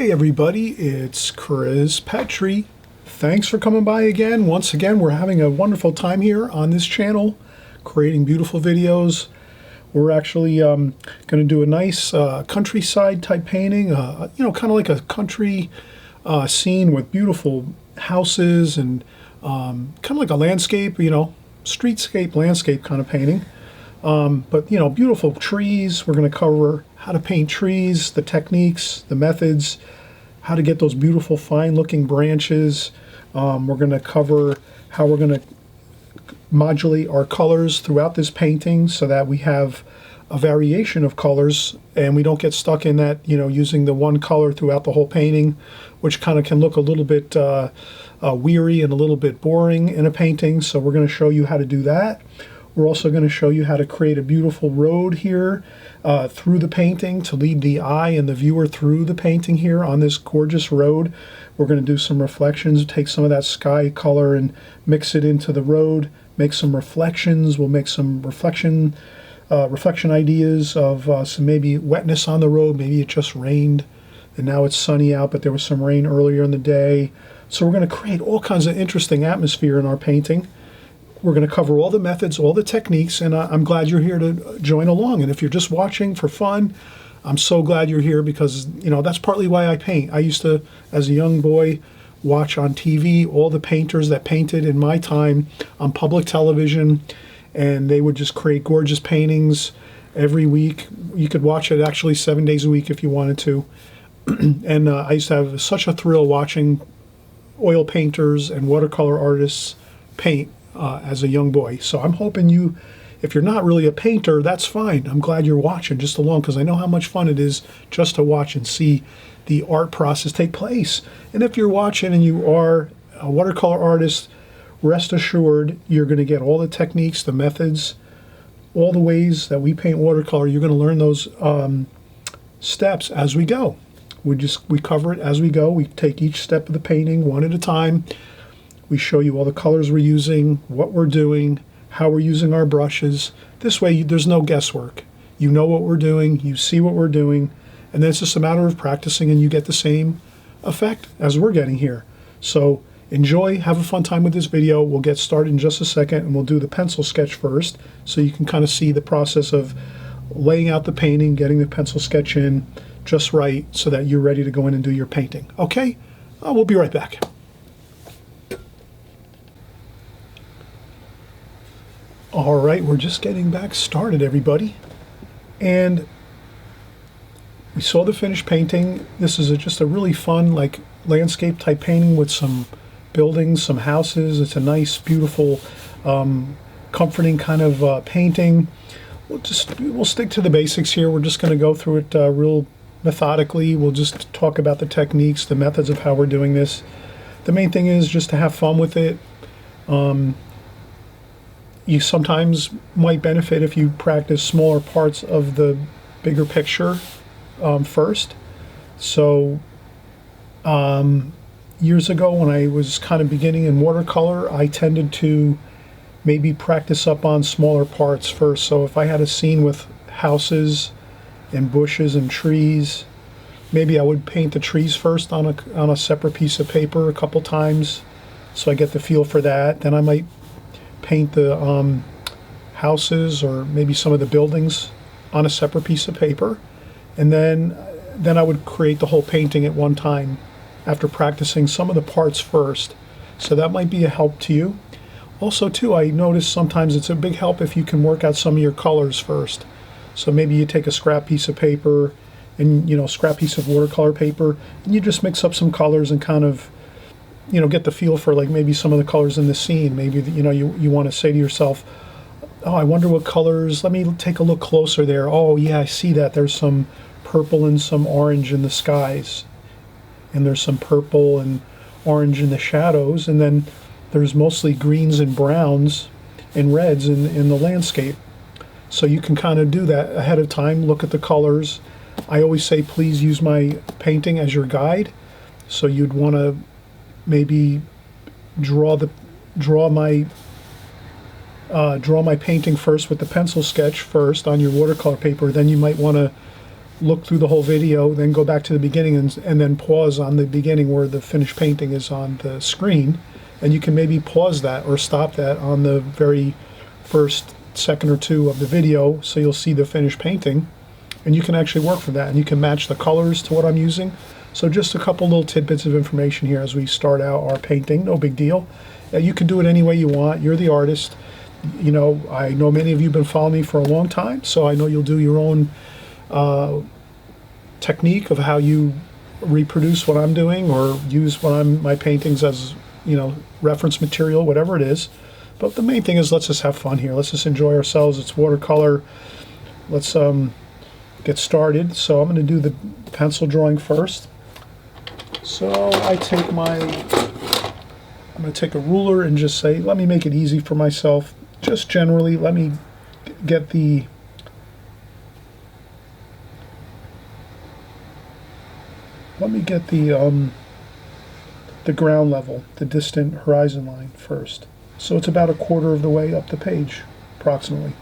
Hey everybody, it's Petri. Thanks for coming by again. Once again, we're having a wonderful time here on this channel, creating beautiful videos. We're actually going to do a nice countryside type painting, kind of like a country scene with beautiful houses and kind of like a landscape, streetscape, landscape kind of painting. But beautiful trees. We're going to cover how to paint trees, the techniques, the methods, how to get those beautiful fine looking branches. We're going to cover how we're going to modulate our colors throughout this painting so that we have a variation of colors and we don't get stuck in that, using the one color throughout the whole painting, which kind of can look a little bit weary and a little bit boring in a painting. So we're going to show you how to do that. We're also going to show you how to create a beautiful road here through the painting to lead the eye and the viewer through the painting here on this gorgeous road. We're going to do some reflections, take some of that sky color and mix it into the road, make some reflections. We'll make some reflection ideas of some maybe wetness on the road. Maybe it just rained and now it's sunny out, but there was some rain earlier in the day. So we're going to create all kinds of interesting atmosphere in our painting. We're going to cover all the methods, all the techniques, and I'm glad you're here to join along. And if you're just watching for fun, I'm so glad you're here because, that's partly why I paint. I used to, as a young boy, watch on TV all the painters that painted in my time on public television, and they would just create gorgeous paintings every week. You could watch it actually 7 days a week if you wanted to. And I used to have such a thrill watching oil painters and watercolor artists paint as a young boy. So I'm hoping you, if you're not really a painter, that's fine. I'm glad you're watching just along because I know how much fun it is just to watch and see the art process take place. And if you're watching and you are a watercolor artist, rest assured you're going to get all the techniques, the methods, all the ways that we paint watercolor. You're going to learn those steps as we go. We cover it as we go. We take each step of the painting one at a time. We show you all the colors we're using, what we're doing, how we're using our brushes. This way, there's no guesswork. You know what we're doing, you see what we're doing, and then it's just a matter of practicing and you get the same effect as we're getting here. So enjoy, have a fun time with this video. We'll get started in just a second and we'll do the pencil sketch first so you can kind of see the process of laying out the painting, getting the pencil sketch in just right so that you're ready to go in and do your painting. Okay? We'll be right back. All right, we're just getting back started, everybody. And we saw the finished painting. This is just a really fun, landscape type painting with some buildings, some houses. It's a nice, beautiful, comforting kind of painting. We'll stick to the basics here. We're just going to go through it real methodically. We'll just talk about the techniques, the methods of how we're doing this. The main thing is just to have fun with it. You sometimes might benefit if you practice smaller parts of the bigger picture first. So years ago when I was kind of beginning in watercolor, I tended to maybe practice up on smaller parts first. So if I had a scene with houses and bushes and trees, maybe I would paint the trees first on a separate piece of paper a couple times so I get the feel for that. Then I might paint the houses or maybe some of the buildings on a separate piece of paper, and then I would create the whole painting at one time after practicing some of the parts first. So that might be a help to you. Also too, I notice sometimes it's a big help if you can work out some of your colors first. So maybe you take a scrap piece of paper and scrap piece of watercolor paper and you just mix up some colors and kind of get the feel for maybe some of the colors in the scene. Maybe, you want to say to yourself, oh, I wonder what colors, let me take a look closer there. Oh yeah, I see that. There's some purple and some orange in the skies. And there's some purple and orange in the shadows. And then there's mostly greens and browns and reds in the landscape. So you can kind of do that ahead of time, look at the colors. I always say, please use my painting as your guide. So you'd want to maybe draw my painting first with the pencil sketch first on your watercolor paper. Then you might want to look through the whole video, then go back to the beginning and then pause on the beginning where the finished painting is on the screen. And you can maybe pause that or stop that on the very first second or two of the video, so you'll see the finished painting, and you can actually work from that, and you can match the colors to what I'm using. So just a couple little tidbits of information here as we start out our painting. No big deal. You can do it any way you want. You're the artist. You know, I know many of you have been following me for a long time, so I know you'll do your own technique of how you reproduce what I'm doing or use my paintings as, you know, reference material, whatever it is. But the main thing is, let's just have fun here. Let's just enjoy ourselves. It's watercolor. Let's get started. So I'm going to do the pencil drawing first. So I'm going to take a ruler and just say, let me make it easy for myself. Just generally, let me get the ground level, the distant horizon line first. So it's about a quarter of the way up the page, approximately.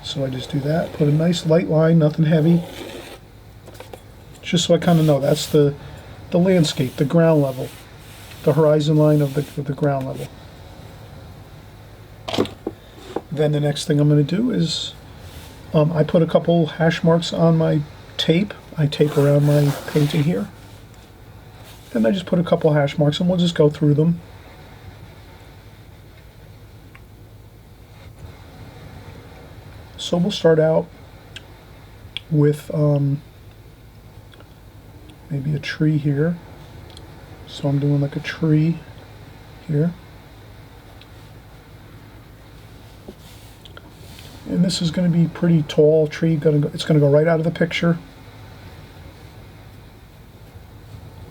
So I just do that, put a nice light line, nothing heavy, just so I kind of know that's the landscape, the ground level, the horizon line of the ground level. Then the next thing I'm going to do is I put a couple hash marks on my tape. I tape around my painting here. And I just put a couple hash marks, and we'll just go through them. So we'll start out with maybe a tree here. So I'm doing like a tree here. And this is going to be pretty tall tree. It's going to go right out of the picture.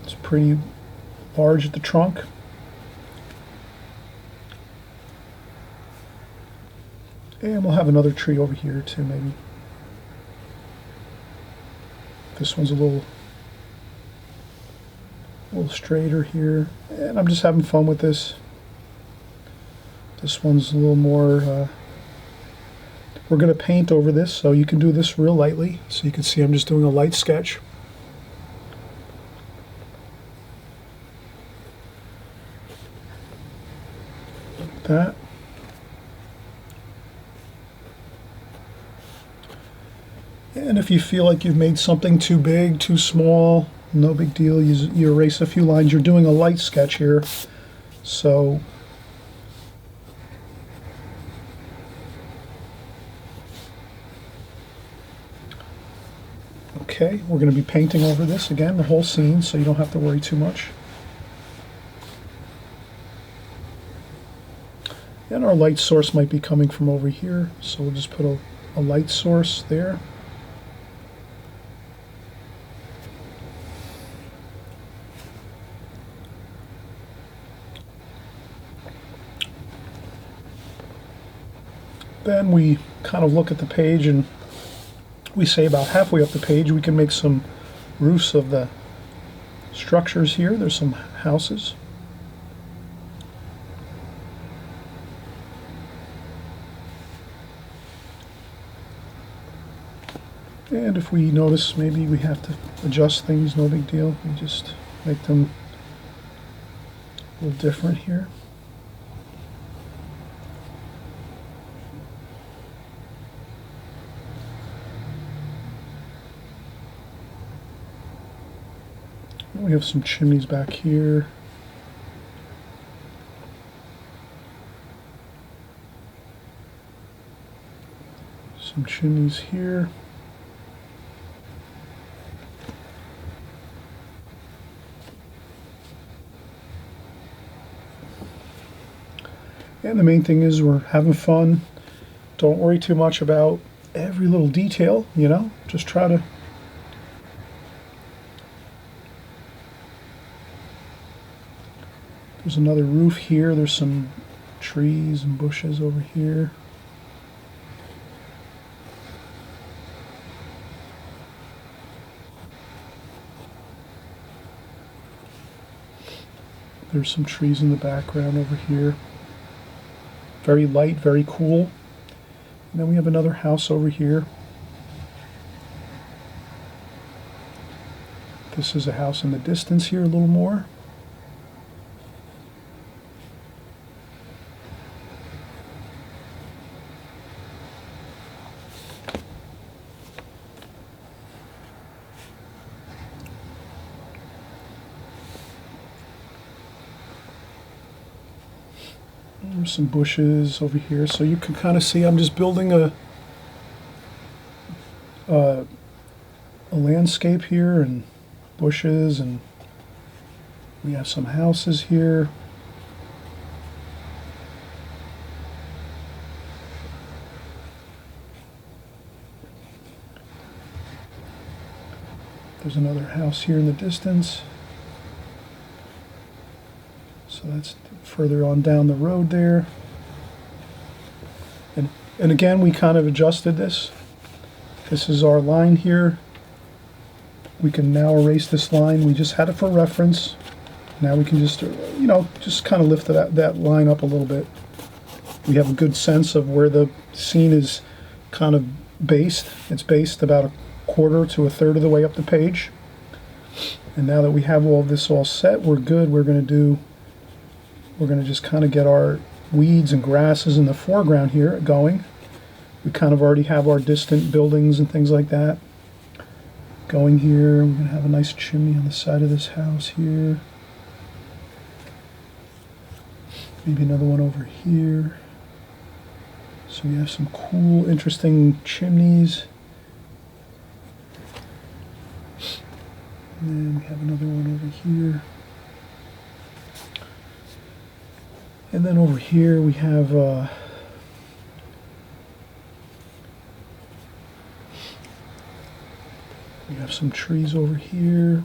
It's pretty large at the trunk. And we'll have another tree over here too, maybe. This one's a little straighter here. And I'm just having fun with this. This one's a little more... we're going to paint over this, so you can do this real lightly. So you can see I'm just doing a light sketch. Like that. And if you feel like you've made something too big, too small, no big deal. You erase a few lines. You're doing a light sketch here. So okay, we're going to be painting over this again, the whole scene, so you don't have to worry too much. And our light source might be coming from over here, so we'll just put a light source there. Then we kind of look at the page, and we say about halfway up the page we can make some roofs of the structures here. There's some houses. And if we notice maybe we have to adjust things, no big deal. We just make them a little different here. We have some chimneys back here. Some chimneys here. And the main thing is we're having fun. Don't worry too much about every little detail, you know? Just try to There's another roof here. There's some trees and bushes over here. There's some trees in the background over here. Very light, very cool. And then we have another house over here. This is a house in the distance here a little more. There's some bushes over here, so you can kind of see I'm just building a landscape here, and bushes, and we have some houses here. There's another house here in the distance. So that's further on down the road there. And again, we kind of adjusted this. This is our line here. We can now erase this line. We just had it for reference. Now we can just, just kind of lift that line up a little bit. We have a good sense of where the scene is kind of based. It's based about a quarter to a third of the way up the page. And now that we have all this all set, we're good. We're going to just kind of get our weeds and grasses in the foreground here going. We kind of already have our distant buildings and things like that going here. We're going to have a nice chimney on the side of this house here. Maybe another one over here. So we have some cool, interesting chimneys. And then we have another one over here. And then over here we have some trees over here.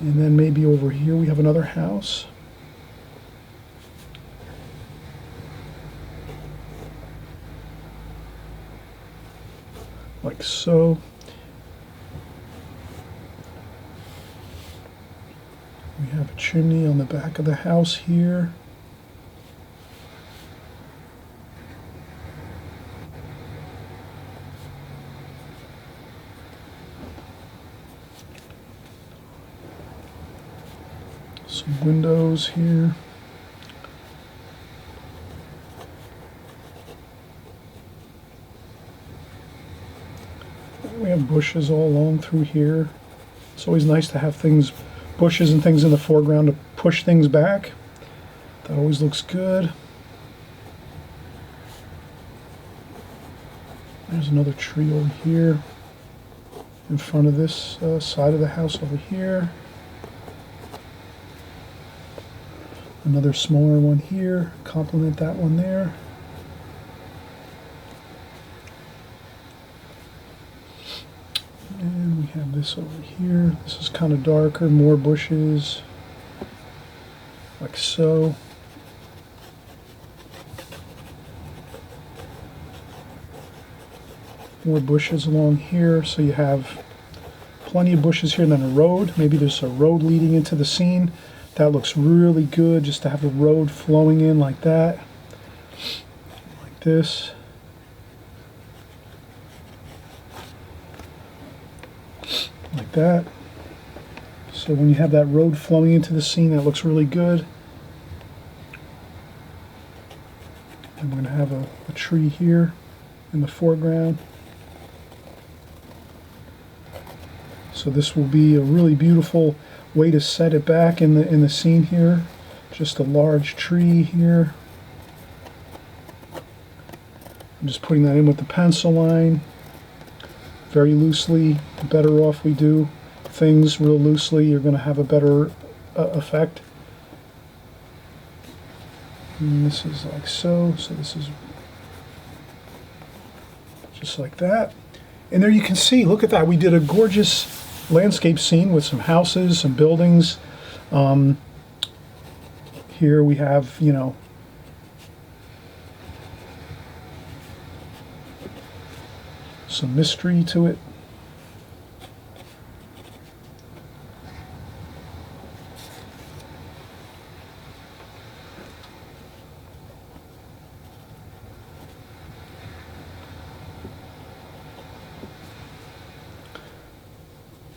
And then maybe over here we have another house. Like so. We have a chimney on the back of the house here. Some windows here. We have bushes all along through here. It's always nice to have bushes and things in the foreground to push things back. That always looks good. There's another tree over here in front of this side of the house over here. Another smaller one here, complement that one there. And we have this over here. This is kind of darker, more bushes, like so. More bushes along here, so you have plenty of bushes here, and then a road. Maybe there's a road leading into the scene. That looks really good, just to have a road flowing in like that, like this. Like that. So when you have that road flowing into the scene, that looks really good. And we're going to have a tree here in the foreground. So this will be a really beautiful way to set it back in the scene here. Just a large tree here. I'm just putting that in with the pencil line. Very loosely. The better off we do things real loosely, you're going to have a better effect. And this is like so. So this is just like that. And there you can see, look at that. We did a gorgeous landscape scene with some houses, some buildings. Here we have, some mystery to it.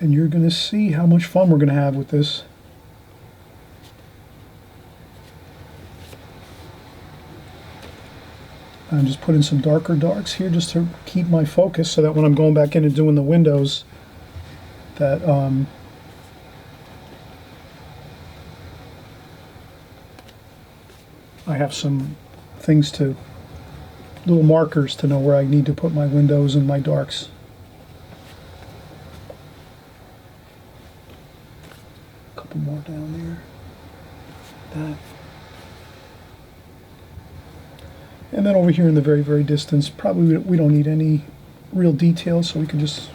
and you're going to see how much fun we're going to have with this. I'm just putting some darker darks here just to keep my focus so that when I'm going back in and doing the windows that I have some things to, little markers to know where I need to put my windows and my darks. A couple more down there. That. And then over here in the very, very distance, probably we don't need any real details, so we can just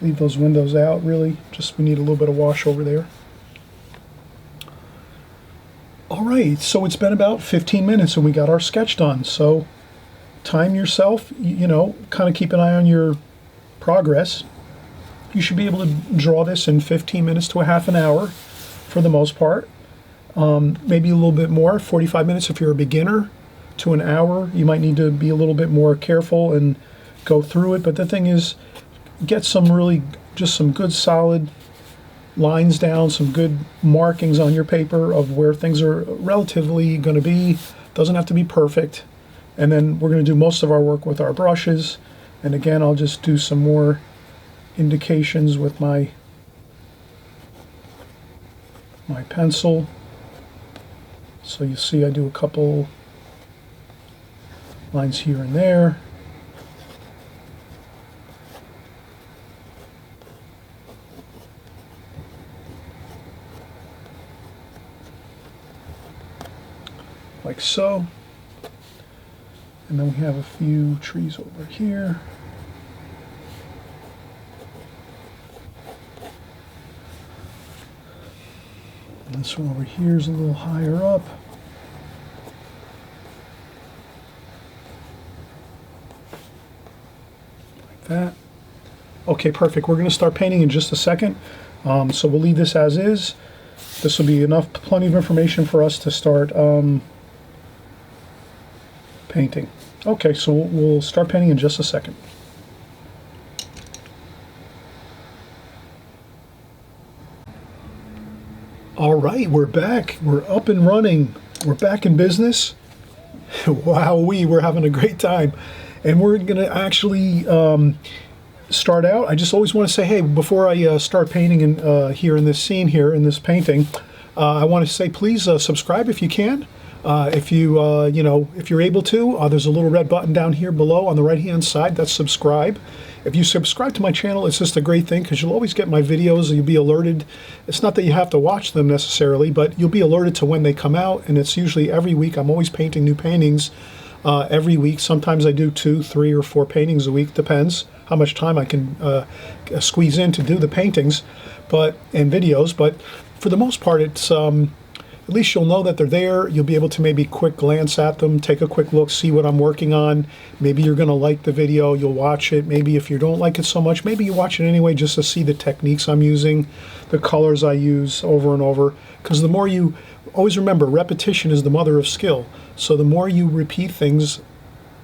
leave those windows out, really. Just we need a little bit of wash over there. All right, so it's been about 15 minutes and we got our sketch done. So time yourself, you know, kind of keep an eye on your progress. You should be able to draw this in 15 minutes to a half an hour for the most part. Maybe a little bit more, 45 minutes if you're a beginner, to an hour. You might need to be a little bit more careful and go through it, but the thing is, get some really, just some good solid lines down, some good markings on your paper of where things are relatively going to be. Doesn't have to be perfect. And then we're going to do most of our work with our brushes. And again, I'll just do some more indications with my pencil. So you see I do a couple lines here and there. Like so. And then we have a few trees over here. And this one over here is a little higher up. That. Okay, perfect. We're going to start painting in just a second. So we'll leave this as is. This will be enough, plenty of information for us to start painting. Okay, so we'll start painting in just a second. All right, we're back. We're up and running. We're back in business. Wowee, we're having a great time. And we're going to actually start out. I just always want to say, hey, before I start painting in, here in this scene here, in this painting, I want to say please subscribe if you can. If you, you know, if you're able to, there's a little red button down here below on the right-hand side. That's subscribe. If you subscribe to my channel, it's just a great thing because you'll always get my videos. You'll be alerted. It's not that you have to watch them necessarily, but you'll be alerted to when they come out, and it's usually every week. I'm always painting new paintings every week. Sometimes I do 2, 3, or 4 paintings a week. Depends how much time I can squeeze in to do the paintings and videos. But for the most part, it's at least you'll know that they're there. You'll be able to maybe quick glance at them, take a quick look, see what I'm working on. Maybe you're going to like the video, you'll watch it. Maybe if you don't like it so much, maybe you watch it anyway just to see the techniques I'm using, the colors I use over and over. Because the more you, always remember, repetition is the mother of skill. So the more you repeat things,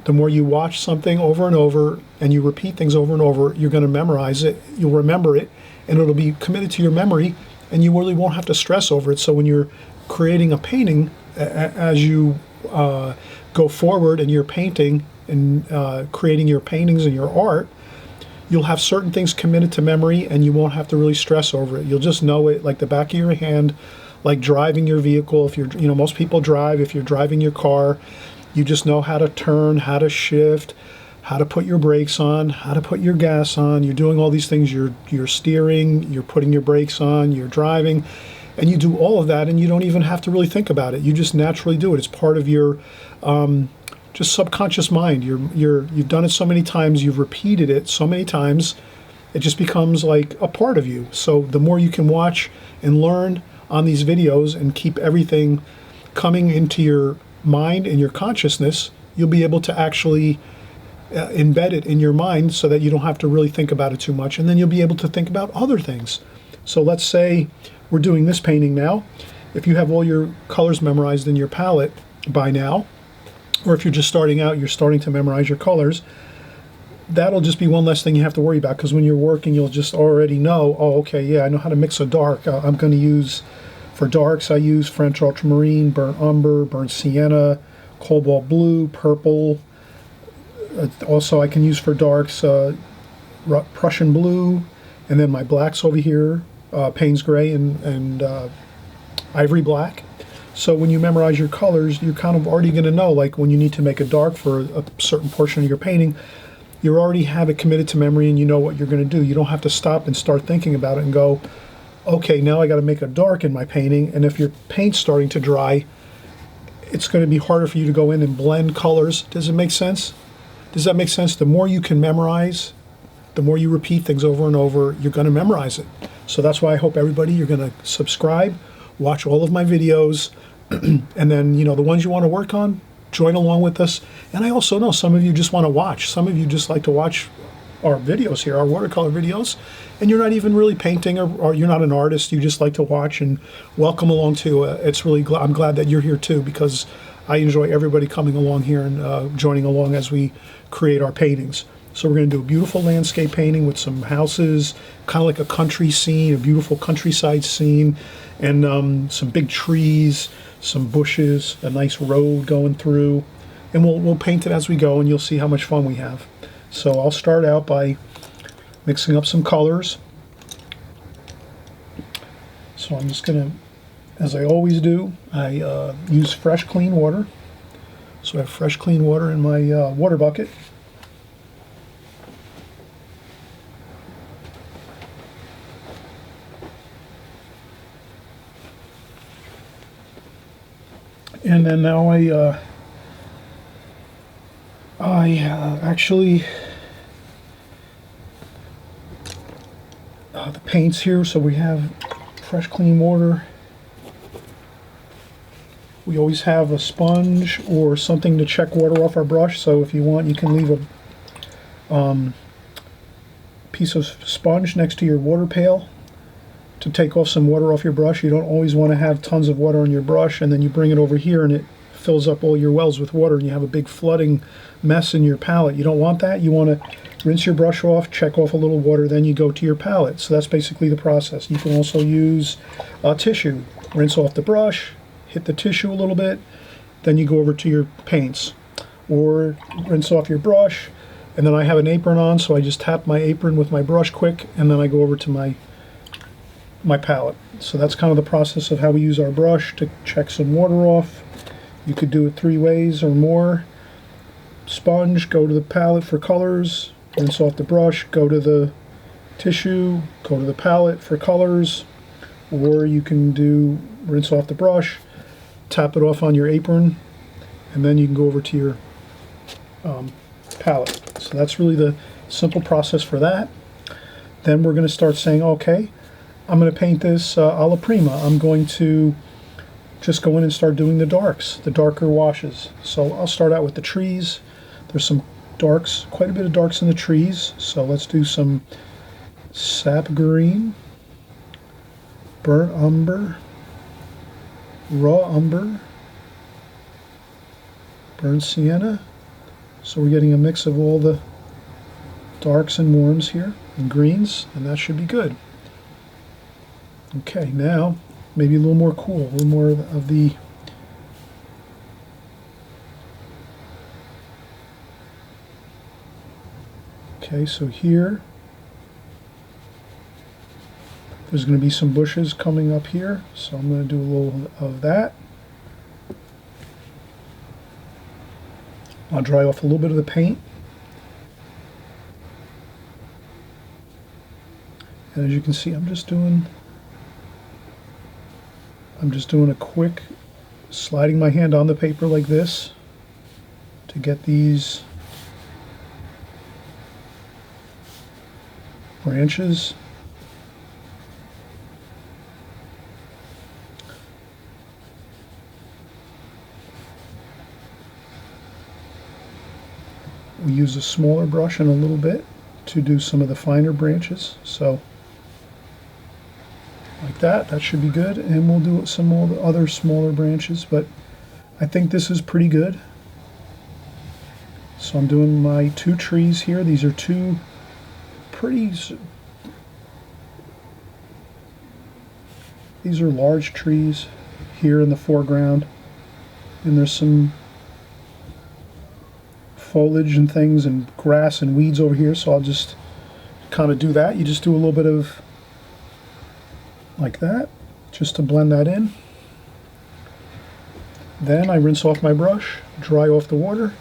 the more you watch something over and over, and you repeat things over and over, you're going to memorize it, you'll remember it, and it'll be committed to your memory, and you really won't have to stress over it. So when you're creating a painting, as you go forward and you're painting and creating your paintings and your art, you'll have certain things committed to memory and you won't have to really stress over it. You'll just know it like the back of your hand, like driving your vehicle. If you're, you know, most people drive. If you're driving your car, you just know how to turn, how to shift, how to put your brakes on, how to put your gas on. You're doing all these things. You're steering, you're putting your brakes on, you're driving. And you do all of that, and you don't even have to really think about it. You just naturally do it. It's part of your just subconscious mind. You've done it so many times. You've repeated it so many times. It just becomes like a part of you. So the more you can watch and learn on these videos and keep everything coming into your mind and your consciousness, you'll be able to actually embed it in your mind so that you don't have to really think about it too much. And then you'll be able to think about other things. So let's say we're doing this painting now. If you have all your colors memorized in your palette by now, or if you're just starting out, you're starting to memorize your colors, that'll just be one less thing you have to worry about, because when you're working, you'll just already know, oh, okay, yeah, I know how to mix a dark. I'm going to use, for darks, I use French ultramarine, burnt umber, burnt sienna, cobalt blue, purple. Also, I can use for darks Prussian blue, and then my blacks over here, Payne's gray and ivory black. So when you memorize your colors, you're kind of already going to know, like when you need to make a dark for a certain portion of your painting, you already have it committed to memory and you know what you're going to do. You don't have to stop and start thinking about it and go, okay, now I got to make a dark in my painting. And if your paint's starting to dry, it's going to be harder for you to go in and blend colors. Does it make sense? Does that make sense? The more you can memorize, the more you repeat things over and over, you're going to memorize it. So that's why I hope everybody, you're going to subscribe, watch all of my videos, and then, you know, the ones you want to work on, join along with us. And I also know some of you just want to watch. Some of you just like to watch our videos here, our watercolor videos, and you're not even really painting, or you're not an artist. You just like to watch, and welcome along too. It's really, I'm glad that you're here too, because I enjoy everybody coming along here and joining along as we create our paintings. So we're going to do a beautiful landscape painting with some houses, kind of like a country scene, a beautiful countryside scene, and some big trees, some bushes, a nice road going through, and we'll paint it as we go, and you'll see how much fun we have. So I'll start out by mixing up some colors. So I'm just going to, as I always do, I use fresh clean water. So I have fresh clean water in my water bucket. And then now I actually the paints here. So we have fresh clean water. We always have a sponge or something to check water off our brush. So if you want, you can leave a piece of sponge next to your water pail to take off some water off your brush. You don't always want to have tons of water on your brush and then you bring it over here and it fills up all your wells with water and you have a big flooding mess in your palette. You don't want that. You want to rinse your brush off, check off a little water, then you go to your palette. So that's basically the process. You can also use tissue. Rinse off the brush, hit the tissue a little bit, then you go over to your paints. Or rinse off your brush, and then I have an apron on, so I just tap my apron with my brush quick, and then I go over to my palette. So that's kind of the process of how we use our brush to check some water off. You could do it 3 ways or more. Sponge, go to the palette for colors, rinse off the brush, go to the tissue, go to the palette for colors, or you can do rinse off the brush, tap it off on your apron, and then you can go over to your palette. So that's really the simple process for that. Then we're going to start saying, okay, I'm going to paint this alla prima. I'm going to just go in and start doing the darks, the darker washes. So I'll start out with the trees. There's some darks, quite a bit of darks in the trees. So let's do some sap green, burnt umber, raw umber, burnt sienna. So we're getting a mix of all the darks and warms here and greens, and that should be good. Okay, now maybe a little more cool, a little more of the okay, so here there's going to be some bushes coming up here, so I'm going to do a little of that. I'll dry off a little bit of the paint. And as you can see, I'm just doing a quick sliding my hand on the paper like this to get these branches. We use a smaller brush in a little bit to do some of the finer branches. So like that should be good, and we'll do some more of the other smaller branches, but I think this is pretty good. So I'm doing my 2 trees here. These are 2 pretty, these are large trees here in the foreground, and there's some foliage and things and grass and weeds over here, so I'll just kind of do that. You just do a little bit of like that just to blend that in. Then I rinse off my brush, dry off the water.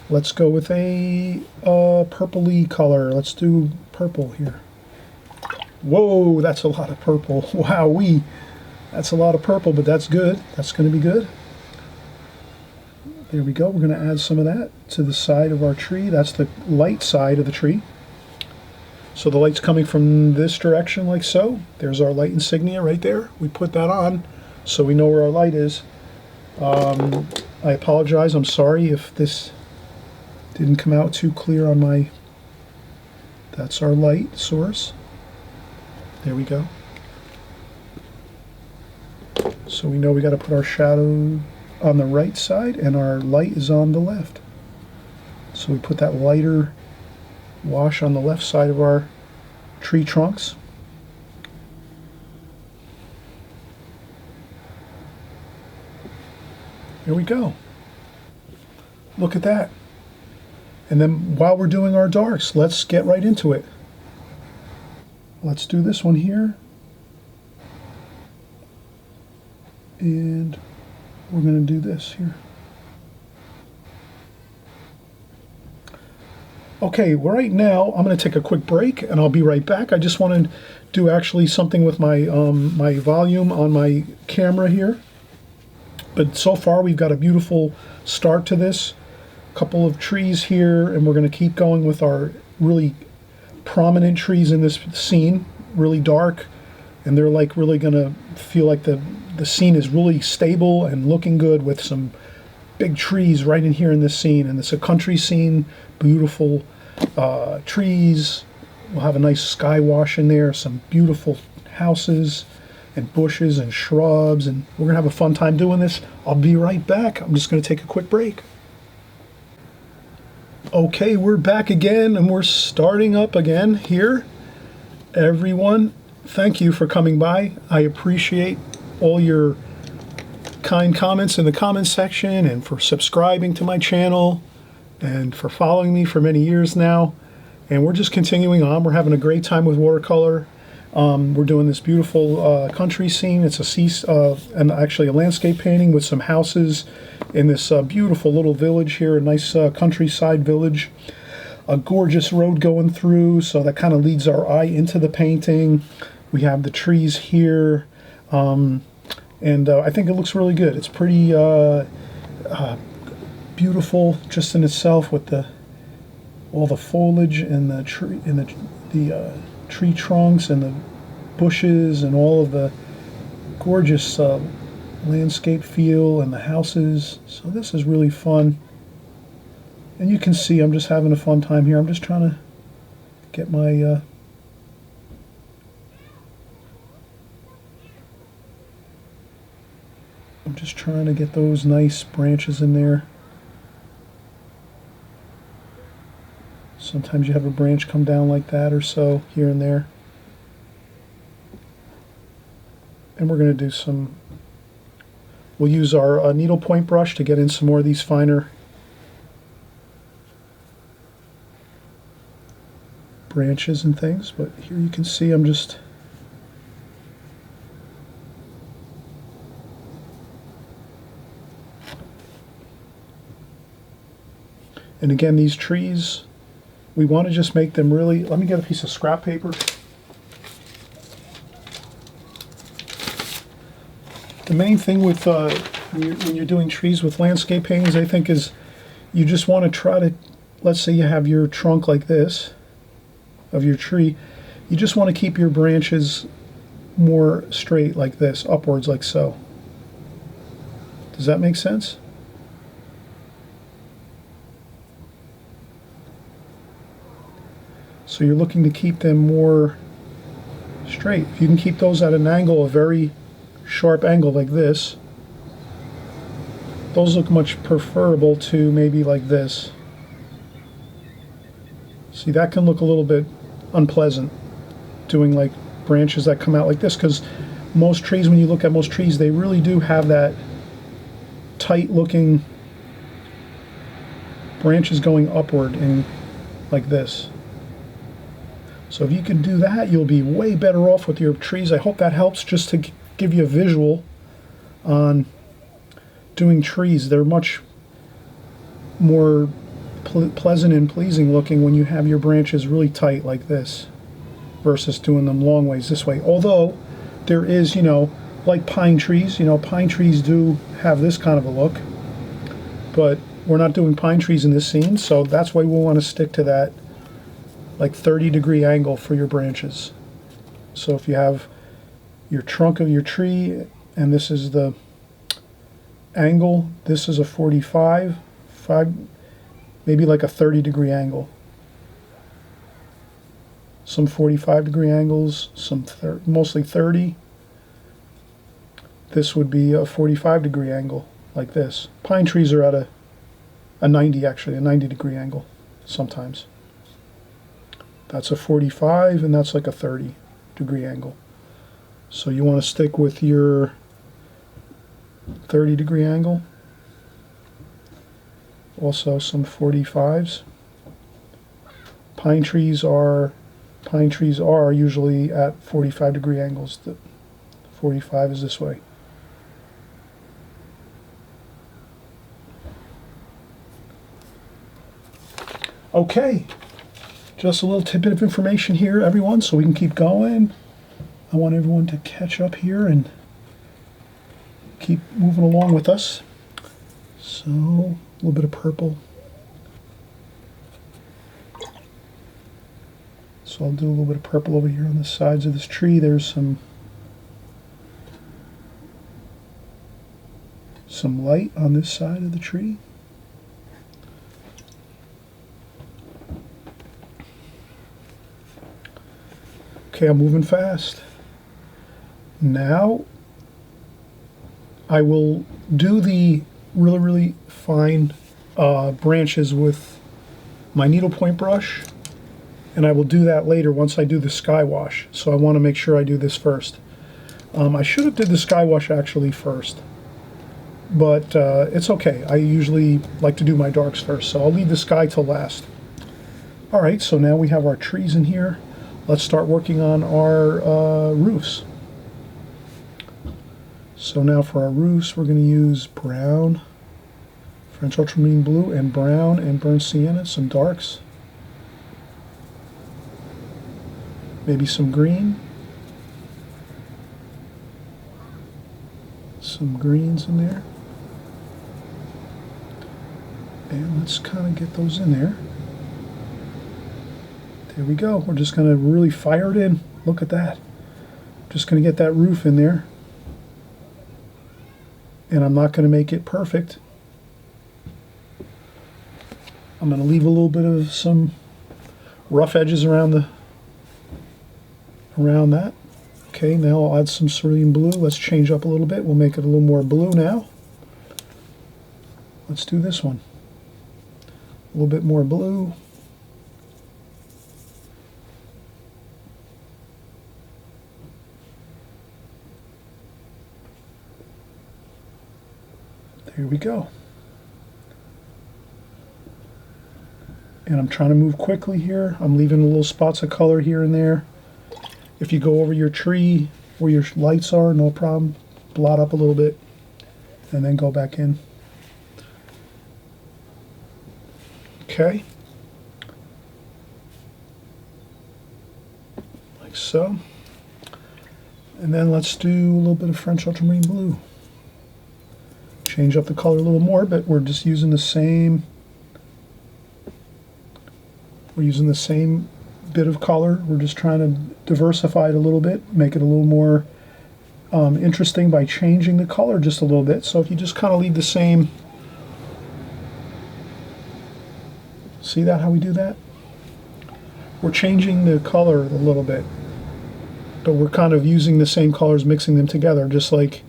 Let's go with a purpley color. Let's do purple here. Whoa, that's a lot of purple. Wowee. That's a lot of purple, but that's good. That's going to be good. There we go. We're going to add some of that to the side of our tree. That's the light side of the tree. So the light's coming from this direction like so. There's our light insignia right there. We put that on so we know where our light is. I apologize. I'm sorry if this didn't come out too clear on my... That's our light source. There we go. So we know we got to put our shadow on the right side and our light is on the left. So we put that lighter wash on the left side of our tree trunks. There we go. Look at that. And then while we're doing our darks, let's get right into it. Let's do this one here. And we're going to do this here. Okay, right now I'm going to take a quick break and I'll be right back. I just want to do actually something with my my volume on my camera here. But so far we've got a beautiful start to this. Couple of trees here, and we're going to keep going with our really prominent trees in this scene, really dark, and they're like really going to feel like the scene is really stable and looking good with some big trees right in here in this scene. And it's a country scene, beautiful trees. We'll have a nice sky wash in there, some beautiful houses and bushes and shrubs, and we're going to have a fun time doing this. I'll be right back. I'm just going to take a quick break. Okay, we're back again and we're starting up again here. Everyone, thank you for coming by. I appreciate all your kind comments in the comments section and for subscribing to my channel and for following me for many years now. And we're just continuing on. We're having a great time with watercolor. We're doing this beautiful country scene. It's and actually a landscape painting with some houses in this beautiful little village here, a nice countryside village. A gorgeous road going through, so that kind of leads our eye into the painting. We have the trees here, and I think it looks really good. It's pretty beautiful just in itself with all the foliage and the tree and the tree trunks and the bushes and all of the gorgeous landscape feel and the houses. So this is really fun. And you can see I'm just having a fun time here. I'm just trying to get my I'm just trying to get those nice branches in there. Sometimes you have a branch come down like that or so here and there. And we're going to do we'll use our needlepoint brush to get in some more of these finer branches and things. But here you can see I'm just and again, these trees, we want to just make them really... Let me get a piece of scrap paper. The main thing with when you're doing trees with landscape paintings, I think, is you just want to try to... Let's say you have your trunk like this of your tree. You just want to keep your branches more straight like this, upwards like so. Does that make sense? So you're looking to keep them more straight. If you can keep those at an angle, a very sharp angle like this, those look much preferable to maybe like this. See, that can look a little bit unpleasant doing like branches that come out like this, because most trees, when you look at most trees, they really do have that tight looking branches going upward and like this. So if you can do that, you'll be way better off with your trees. I hope that helps, just to give you a visual on doing trees. They're much more pleasant and pleasing looking when you have your branches really tight like this versus doing them long ways this way. Although there is, you know, like pine trees, you know, pine trees do have this kind of a look, but we're not doing pine trees in this scene, so that's why we'll want to stick to that like 30-degree angle for your branches. So if you have your trunk of your tree and this is the angle, this is a 45, maybe like a 30-degree angle. Some 45-degree angles, some mostly 30. This would be a 45-degree angle, like this. Pine trees are at a 90, actually, a 90-degree angle sometimes. That's a 45, and that's like a 30-degree angle. So you want to stick with your 30-degree angle. Also some 45s. Pine trees are usually at 45-degree angles. The 45 is this way. Okay, just a little tidbit of information here, everyone, so we can keep going. I want everyone to catch up here and keep moving along with us. So, a little bit of purple. So I'll do a little bit of purple over here on the sides of this tree. There's some light on this side of the tree. Okay, I'm moving fast. Now I will do the really, really fine branches with my needlepoint brush, and I will do that later once I do the sky wash. So I want to make sure I do this first. I should have did the sky wash actually first, but it's okay. I usually like to do my darks first, so I'll leave the sky till last. Alright, so now we have our trees in here. Let's start working on our roofs. So now for our roofs, we're going to use brown, French ultramarine blue, and brown and burnt sienna, some darks. Maybe some green. Some greens in there. And let's kind of get those in there. There we go. We're just going to really fire it in. Look at that. Just going to get that roof in there. And I'm not going to make it perfect. I'm going to leave a little bit of some rough edges around that. Okay, now I'll add some cerulean blue. Let's change up a little bit. We'll make it a little more blue now. Let's do this one. A little bit more blue. Here we go. And I'm trying to move quickly here. I'm leaving little spots of color here and there. If you go over your tree where your lights are, no problem. Blot up a little bit and then go back in. Okay. Like so. And then let's do a little bit of French ultramarine blue. Change up the color a little more, but we're just using the same. We're using the same bit of color. We're just trying to diversify it a little bit, make it a little more interesting by changing the color just a little bit. So if you just kind of leave the same, see that, how we do that? We're changing the color a little bit, but we're kind of using the same colors, mixing them together, just like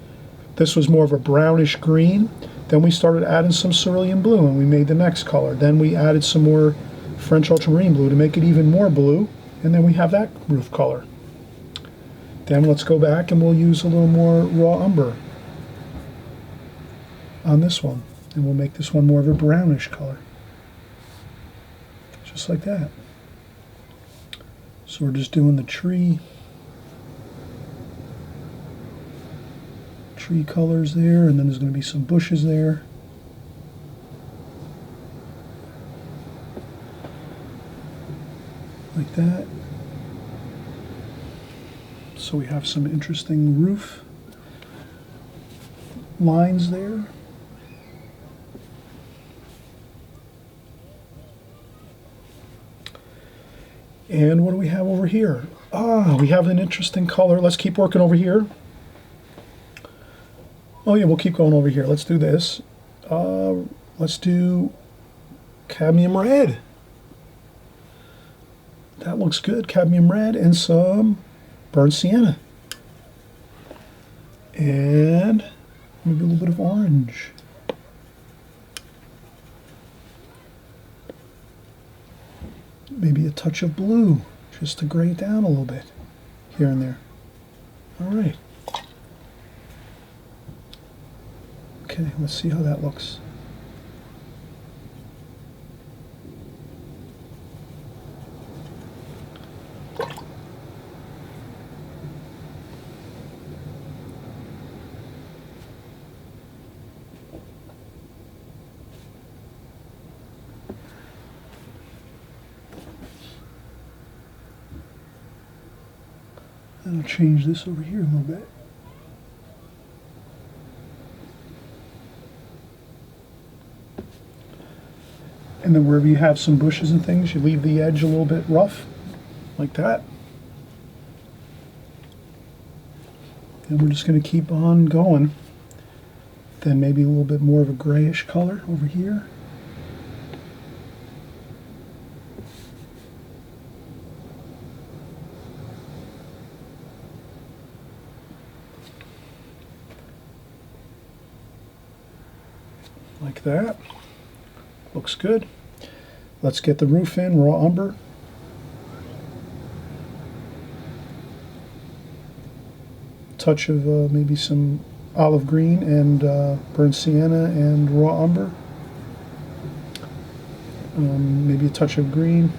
this was more of a brownish green. Then we started adding some cerulean blue and we made the next color. Then we added some more French ultramarine blue to make it even more blue, and then we have that roof color. Then let's go back and we'll use a little more raw umber on this one, and we'll make this one more of a brownish color, just like that. So we're just doing the tree colors there, and then there's going to be some bushes there. Like that. So we have some interesting roof lines there. And what do we have over here? We have an interesting color. Let's keep working over here. Oh yeah, we'll keep going over here. Let's do this. Let's do cadmium red. That looks good. Cadmium red and some burnt sienna. And maybe a little bit of orange. Maybe a touch of blue, just to gray it down a little bit here and there. All right. Okay, let's see how that looks. I'll change this over here a little bit. And then wherever you have some bushes and things, you leave the edge a little bit rough, like that. And we're just going to keep on going. Then maybe a little bit more of a grayish color over here. Like that. Looks good. Let's get the roof in, raw umber. Touch of maybe some olive green and burnt sienna and raw umber. Maybe a touch of green.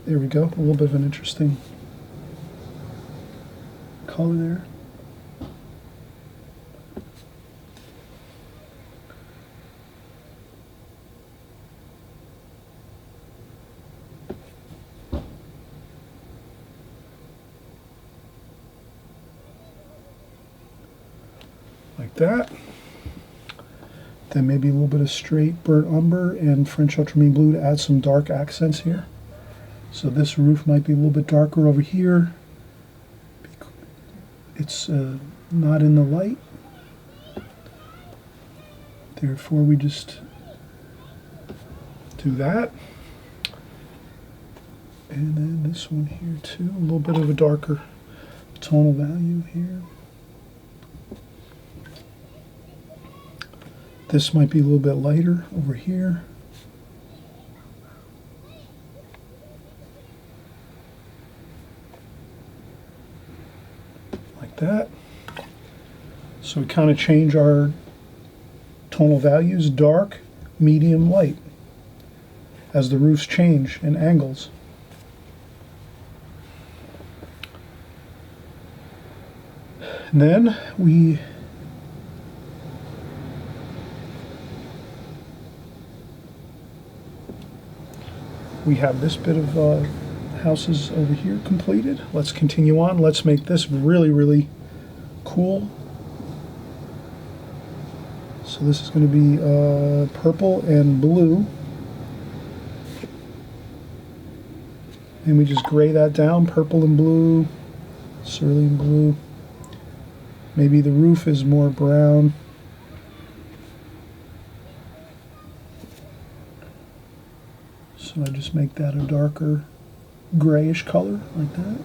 There we go. A little bit of an interesting color there. Like that. Then maybe a little bit of straight burnt umber and French ultramarine blue to add some dark accents here. So this roof might be a little bit darker over here. It's not in the light. Therefore we just do that. And then this one here too, a little bit of a darker tonal value here. This might be a little bit lighter over here. Like that. So we kind of change our tonal values, dark, medium, light, as the roofs change in angles. And then we have this bit of houses over here completed. Let's continue on. Let's make this really, really cool. So this is going to be purple and blue. And we just gray that down, purple and blue, cerulean blue. Maybe the roof is more brown. So I just make that a darker grayish color, like that.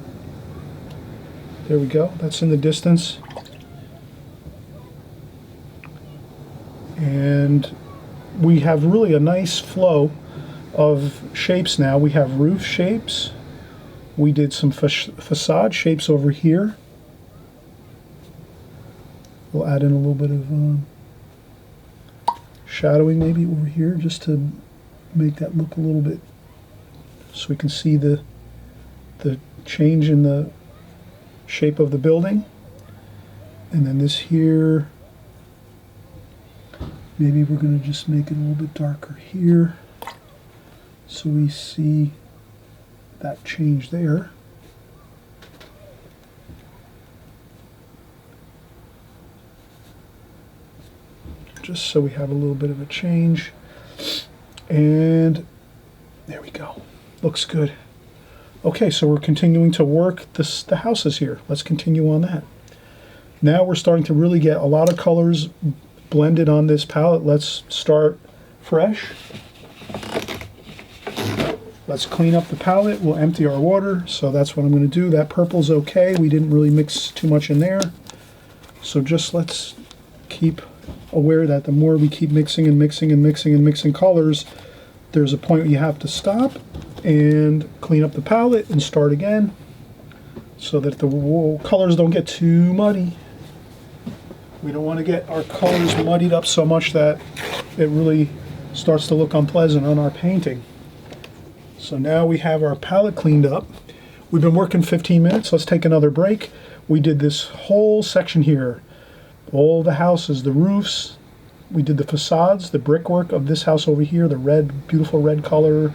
There we go, that's in the distance. And we have really a nice flow of shapes now. We have roof shapes. We did some facade shapes over here. We'll add in a little bit of shadowing maybe over here just to make that look a little bit, so we can see the change in the shape of the building. And then this here, maybe we're going to just make it a little bit darker here so we see that change there. Just so we have a little bit of a change. And there we go. Looks good. Okay, so we're continuing to work the houses here. Let's continue on that. Now we're starting to really get a lot of colors blended on this palette. Let's start fresh. Let's clean up the palette. We'll empty our water. So that's what I'm going to do. That purple's okay. We didn't really mix too much in there. So just let's keep aware that the more we keep mixing and mixing and mixing and mixing colors, there's a point where you have to stop and clean up the palette and start again so that the colors don't get too muddy. We don't want to get our colors muddied up so much that it really starts to look unpleasant on our painting. So now we have our palette cleaned up. We've been working 15 minutes. Let's take another break. We did this whole section here. All the houses, the roofs, we did the facades, the brickwork of this house over here, the red, beautiful red color.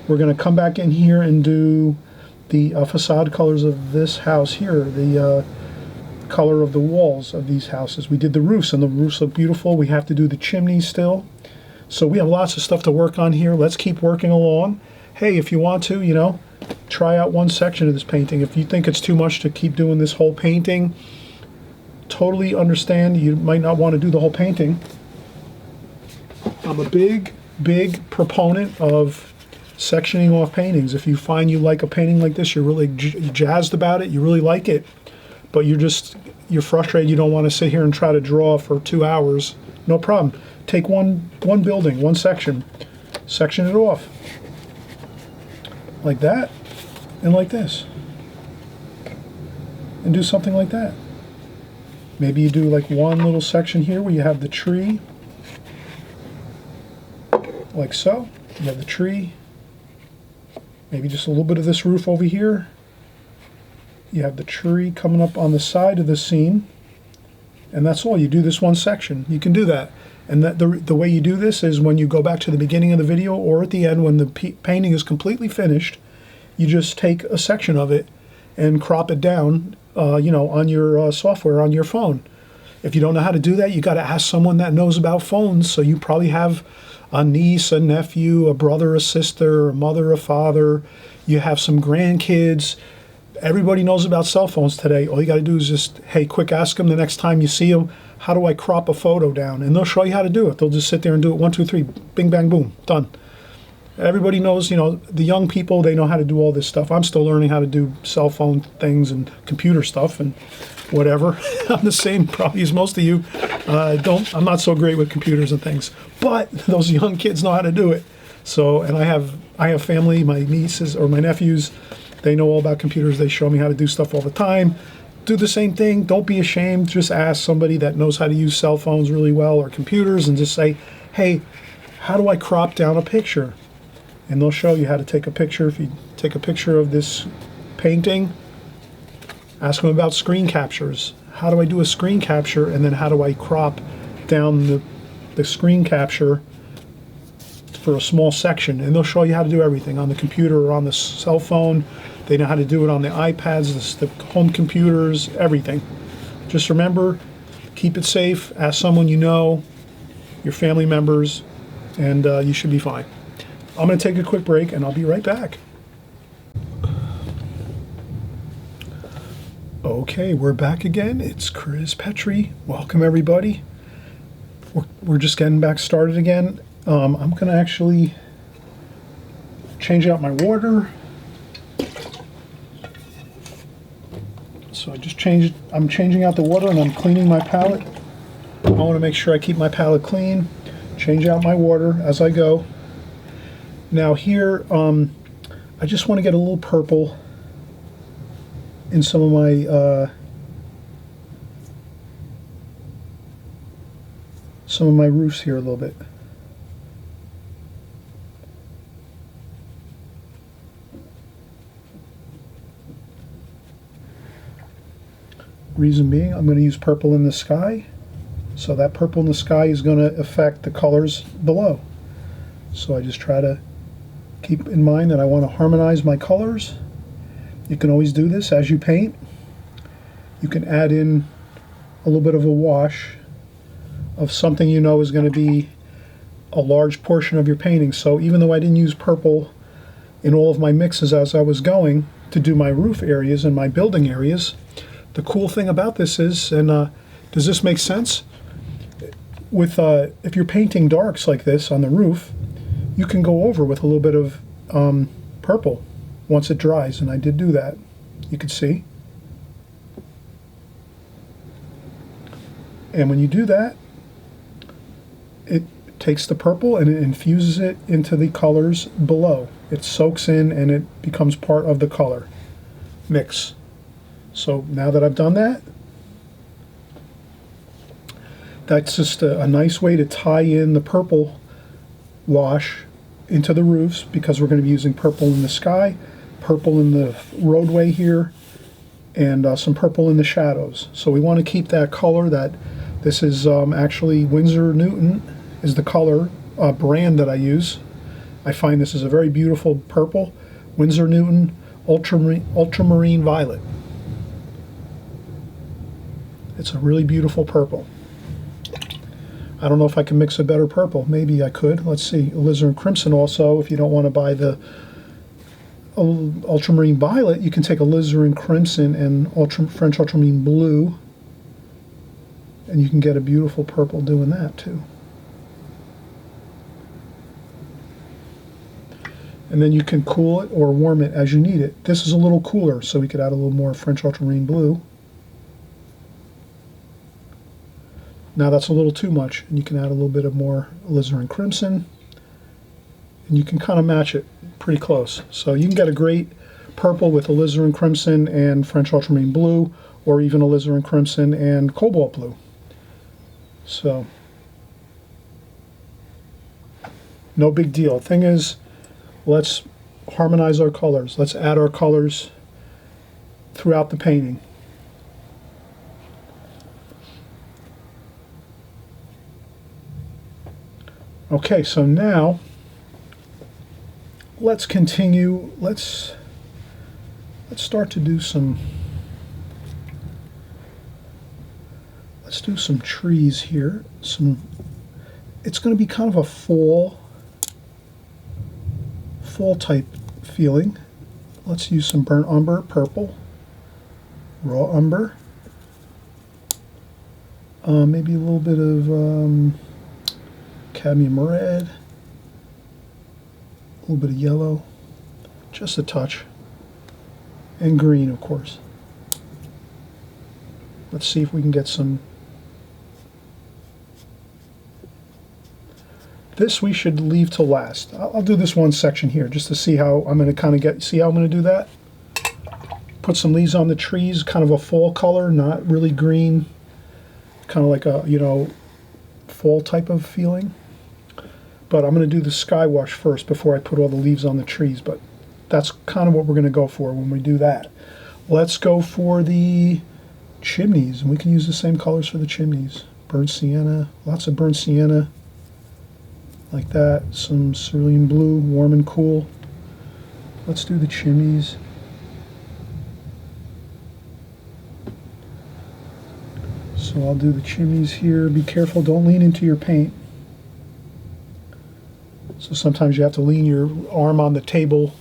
We're going to come back in here and do the facade colors of this house here, the color of the walls of these houses. We did the roofs, and the roofs look beautiful. We have to do the chimneys still. So we have lots of stuff to work on here. Let's keep working along. Hey, if you want to, you know, try out one section of this painting. If you think it's too much to keep doing this whole painting, totally understand. You might not want to do the whole painting. I'm a big proponent of sectioning off paintings. If you find you like a painting like this, you're really jazzed about it, you really like it, but you're frustrated, you don't want to sit here and try to draw for 2 hours, no problem. Take one building, one section, section it off. Like that, and like this. And do something like that. Maybe you do like one little section here where you have the tree, like so. You have the tree. Maybe just a little bit of this roof over here. You have the tree coming up on the side of the scene. And that's all. You do this one section. You can do that. And that the way you do this is when you go back to the beginning of the video or at the end when the painting is completely finished, you just take a section of it and crop it down, you know, on your software, on your phone. If you don't know how to do that, you got to ask someone that knows about phones. So you probably have a niece, a nephew, a brother, a sister, a mother, a father. You have some grandkids. Everybody knows about cell phones today. All you got to do is just, hey, quick ask them the next time you see them, how do I crop a photo down? And they'll show you how to do it. They'll just sit there and do it 1, 2, 3, bing, bang, boom, done. Everybody knows, you know, the young people, they know how to do all this stuff. I'm still learning how to do cell phone things and computer stuff and whatever. I'm the same probably as most of you. I'm not so great with computers and things, but those young kids know how to do it. So, and I have family, my nieces or my nephews, they know all about computers. They show me how to do stuff all the time. Do the same thing. Don't be ashamed. Just ask somebody that knows how to use cell phones really well or computers and just say, hey, how do I crop down a picture? And they'll show you how to take a picture. If you take a picture of this painting, ask them about screen captures. How do I do a screen capture, and then how do I crop down the screen capture for a small section? And they'll show you how to do everything on the computer or on the cell phone. They know how to do it on the iPads, the home computers, everything. Just remember, keep it safe. Ask someone you know, your family members, and you should be fine. I'm going to take a quick break, and I'll be right back. Okay, we're back again. It's Chris Petri. Welcome, everybody. We're just getting back started again. I'm going to actually change out my water. So I'm changing out the water, and I'm cleaning my palette. I want to make sure I keep my palette clean. change out my water as I go. Now here, I just want to get a little purple in some of my roofs here a little bit. Reason being, I'm going to use purple in the sky, so that purple in the sky is going to affect the colors below. So I just try to keep in mind that I want to harmonize my colors. You can always do this as you paint. You can add in a little bit of a wash of something you know is going to be a large portion of your painting. So even though I didn't use purple in all of my mixes as I was going to do my roof areas and my building areas, the cool thing about this is, and does this make sense? With if you're painting darks like this on the roof, you can go over with a little bit of purple once it dries, and I did do that. You can see. And when you do that, it takes the purple and it infuses it into the colors below. It soaks in and it becomes part of the color mix. So now that I've done that, that's just a nice way to tie in the purple wash into the roofs, because we're going to be using purple in the sky, purple in the roadway here, and some purple in the shadows. So we want to keep that color. That this is actually Winsor Newton is the color brand that I use. I find this is a very beautiful purple, Winsor Newton Ultramarine Violet. It's a really beautiful purple. I don't know if I can mix a better purple. Maybe I could. Let's see. Alizarin Crimson also, if you don't want to buy the Ultramarine Violet, you can take Alizarin Crimson and French Ultramarine Blue, and you can get a beautiful purple doing that too. And then you can cool it or warm it as you need it. This is a little cooler, so we could add a little more French Ultramarine Blue. Now that's a little too much, and you can add a little bit of more Alizarin Crimson, and you can kind of match it pretty close. So you can get a great purple with Alizarin Crimson and French Ultramarine Blue, or even Alizarin Crimson and Cobalt Blue. So no big deal. Thing is, let's harmonize our colors. Let's add our colors throughout the painting. Okay, so now let's continue. Let's start to do some. Let's do some trees here. It's going to be kind of a fall type feeling. Let's use some burnt umber purple, raw umber, maybe a little bit of cadmium red, a little bit of yellow, just a touch, and green, of course. Let's see if we can get some. This we should leave to last. I'll do this one section here just to see how I'm going to kind of see how I'm going to do that. Put some leaves on the trees, kind of a fall color, not really green, kind of like a, you know, fall type of feeling. But I'm going to do the sky wash first before I put all the leaves on the trees. But that's kind of what we're going to go for when we do that. Let's go for the chimneys, and we can use the same colors for the chimneys. Burnt sienna, lots of burnt sienna, like that. Some cerulean blue, warm and cool. Let's do the chimneys. So I'll do the chimneys here. Be careful, don't lean into your paint. So sometimes you have to lean your arm on the table,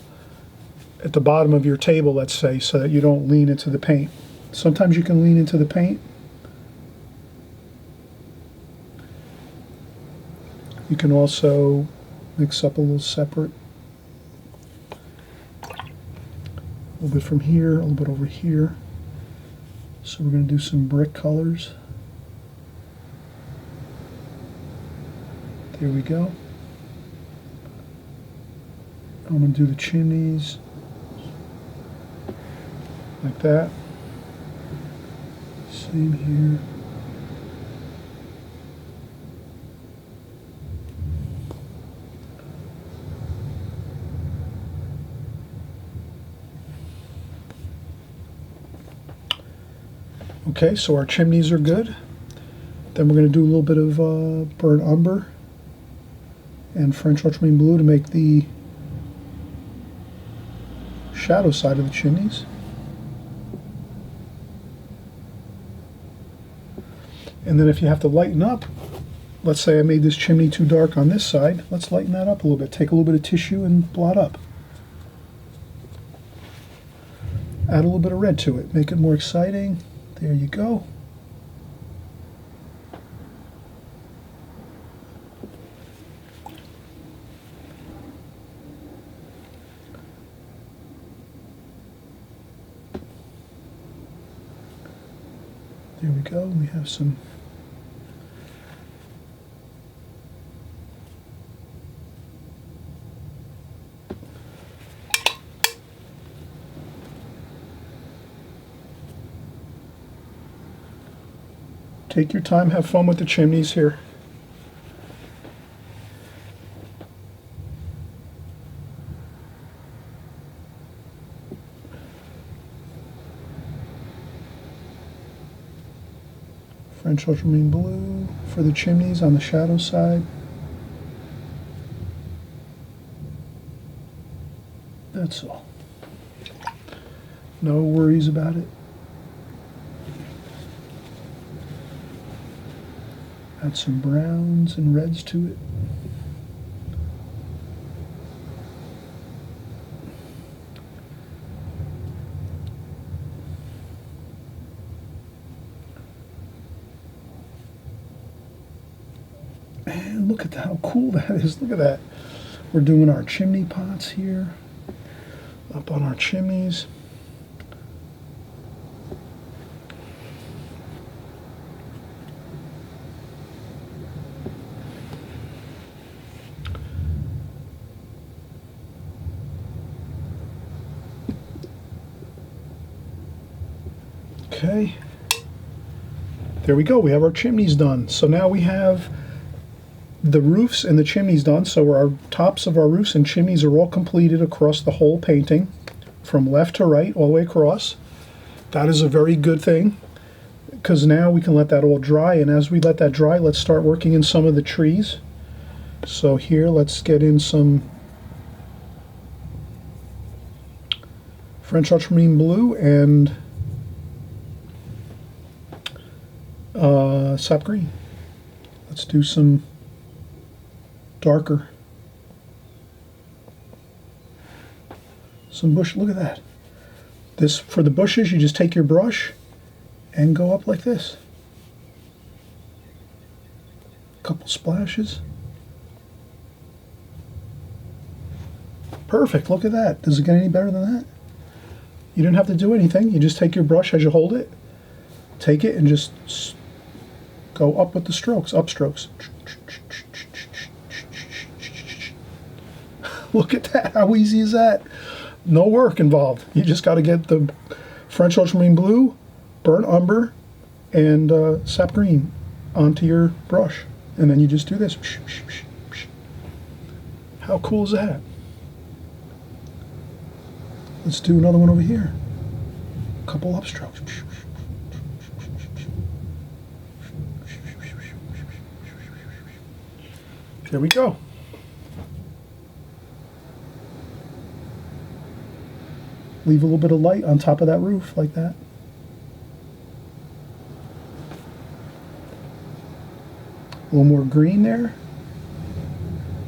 at the bottom of your table, let's say, so that you don't lean into the paint. Sometimes you can lean into the paint. You can also mix up a little separate. A little bit from here, a little bit over here. So we're going to do some brick colors. Here we go. I'm going to do the chimneys like that. Same here. Okay, so our chimneys are good. Then we're going to do a little bit of burnt umber and French ultramarine blue to make the shadow side of the chimneys. And then if you have to lighten up, let's say I made this chimney too dark on this side, let's lighten that up a little bit. Take a little bit of tissue and blot up. Add a little bit of red to it, make it more exciting. There you go. There we go. We have some take your time, have fun with the chimneys here. French ultramarine blue for the chimneys on the shadow side. That's all. No worries about it. Add some browns and reds to it. And look at how cool that is. Look at that. We're doing our chimney pots here, up on our chimneys. Okay, there we go. We have our chimneys done. So now we have the roofs and the chimneys done. So our tops of our roofs and chimneys are all completed across the whole painting, from left to right, all the way across. That is a very good thing, because now we can let that all dry. And as we let that dry, let's start working in some of the trees. So here, let's get in some French ultramarine blue and sap green. Let's do some darker, some bush. Look at that. This, for the bushes, you just take your brush and go up like this. A couple splashes. Perfect. Look at that. Does it get any better than that? You didn't have to do anything. You just take your brush as you hold it, take it and just go up with the strokes, up strokes. Look at that. How easy is that? No work involved. You just got to get the French ultramarine blue, burnt umber, and sap green onto your brush. And then you just do this. How cool is that? Let's do another one over here. A couple upstrokes. There we go. Leave a little bit of light on top of that roof like that. A little more green there.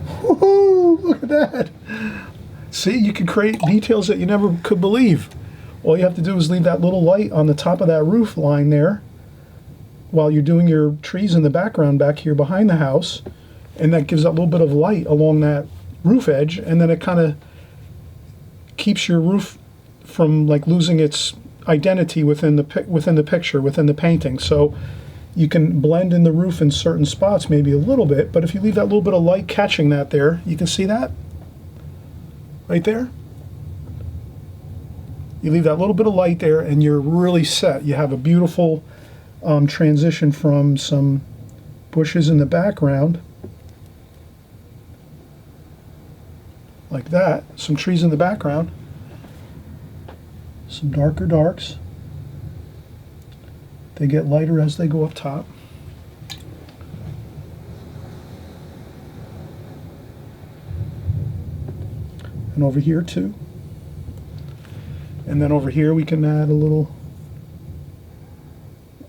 Woohoo! Look at that. See, you can create details that you never could believe. All you have to do is leave that little light on the top of that roof line there while you're doing your trees in the background back here behind the house. And that gives that little bit of light along that roof edge, and then it kind of keeps your roof from like losing its identity within the picture, within the painting. So You can blend in the roof in certain spots, maybe a little bit, but if you leave that little bit of light catching that there, you can see that right there. You leave that little bit of light there and you're really set. You have a beautiful transition from some bushes in the background, like that, some trees in the background, some darker darks. They get lighter as they go up top. And over here too. And then over here we can add a little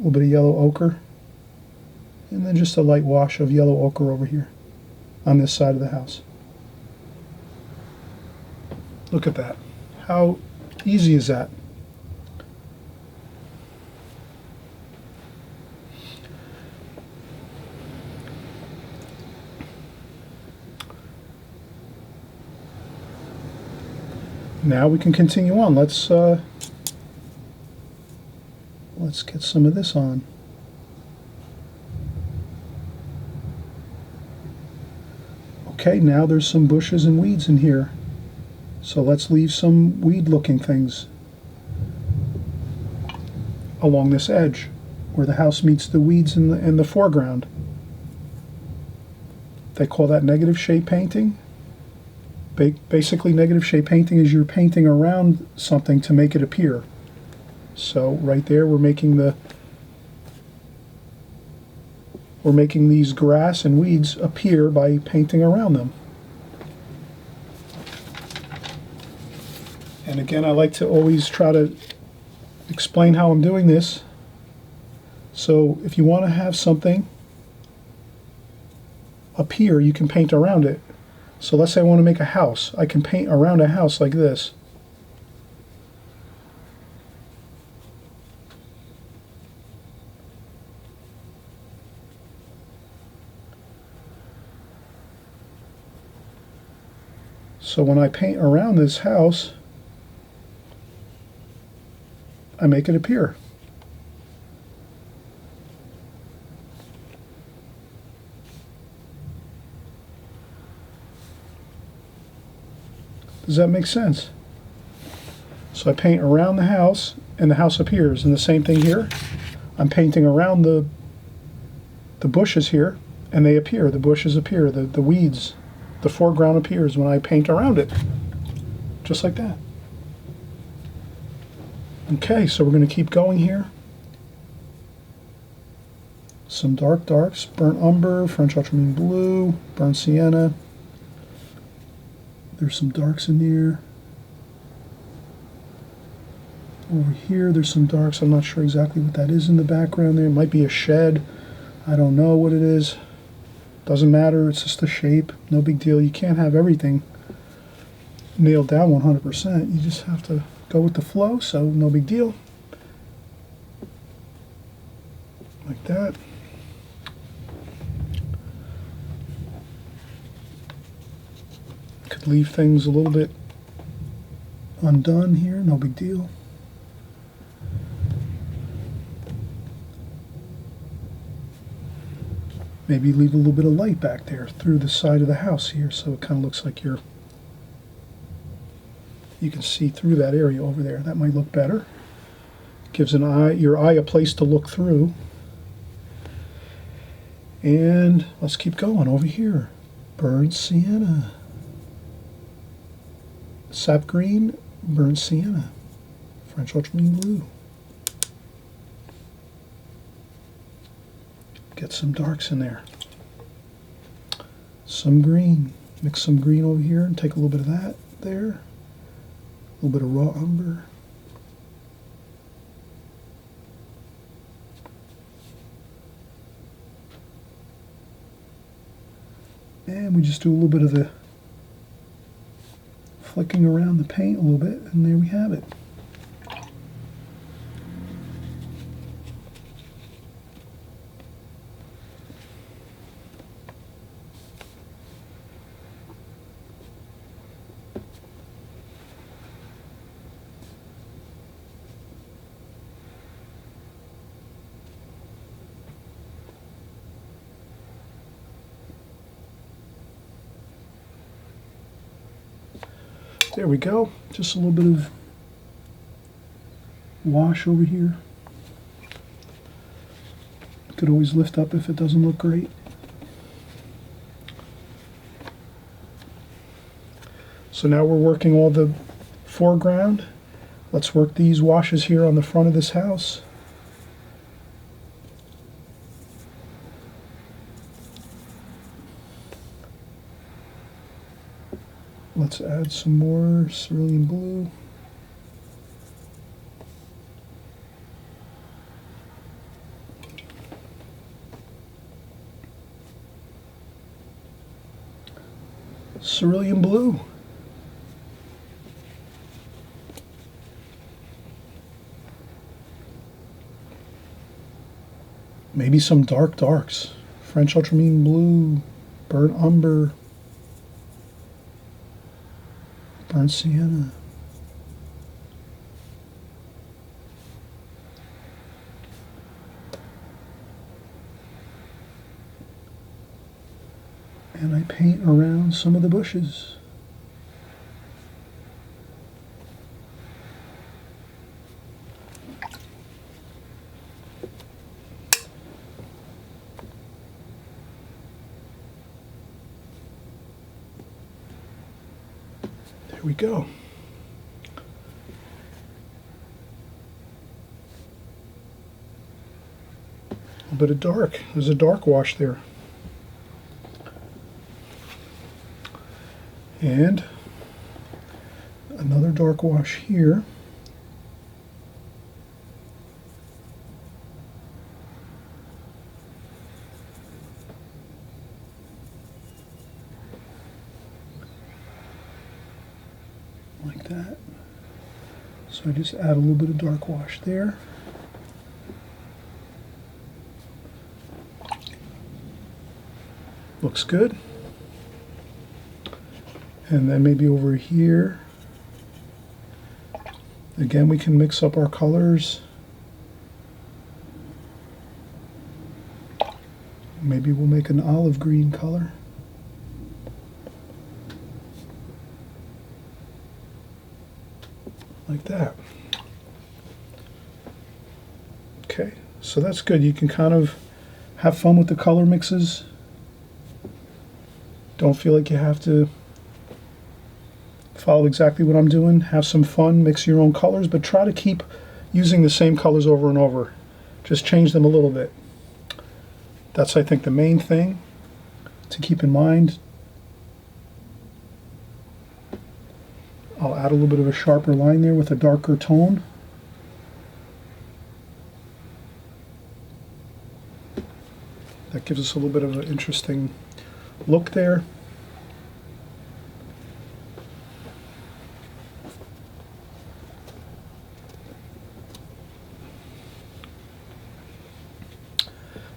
bit of yellow ochre. And then just a light wash of yellow ochre over here on this side of the house. Look at that. How easy is that? Now we can continue on. Let's get some of this on. Okay, now there's some bushes and weeds in here. So let's leave some weed-looking things along this edge where the house meets the weeds in the foreground. They call that negative shade painting. Basically, negative shade painting is you're painting around something to make it appear. So right there, we're making these grass and weeds appear by painting around them. And again, I like to always try to explain how I'm doing this. So if you want to have something appear, you can paint around it. So let's say I want to make a house. I can paint around a house like this. So when I paint around this house, I make it appear. Does that make sense? So I paint around the house and the house appears. And the same thing here. I'm painting around the bushes here and they appear. The bushes appear. The weeds, the foreground appears when I paint around it. Just like that. Okay, so we're going to keep going here. Some dark darks, burnt umber, French ultramarine blue, burnt sienna. There's some darks in there. Over here, there's some darks. I'm not sure exactly what that is in the background there. It might be a shed. I don't know what it is. Doesn't matter. It's just a shape. No big deal. You can't have everything nailed down 100%. You just have to go with the flow, so no big deal. Like that. Could leave things a little bit undone here, no big deal. Maybe leave a little bit of light back there through the side of the house here, so it kind of looks like you can see through that area over there. That might look better. Gives your eye a place to look through. And let's keep going over here. Burnt sienna. Sap green, burnt sienna. French ultramarine blue. Get some darks in there. Some green. Mix some green over here and take a little bit of that there. A little bit of raw umber. And we just do a little bit of the flicking around the paint a little bit, and there we have it. There we go. Just a little bit of wash over here. Could always lift up if it doesn't look great. So now we're working all the foreground. Let's work these washes here on the front of this house. Let's add some more cerulean blue. Cerulean blue. Maybe some darks. French ultramarine blue, burnt umber, burnt sienna. And I paint around some of the bushes. There we go. A little bit of dark. There's a dark wash there. And another dark wash here. Like that. So I just add a little bit of dark wash there. Looks good. And then maybe over here, again, we can mix up our colors. Maybe we'll make an olive green color. Like that. Okay, so that's good. You can kind of have fun with the color mixes. Don't feel like you have to follow exactly what I'm doing. Have some fun, mix your own colors, but try to keep using the same colors over and over. Just change them a little bit. That's, I think, the main thing to keep in mind. I'll add a little bit of a sharper line there with a darker tone. That gives us a little bit of an interesting look there.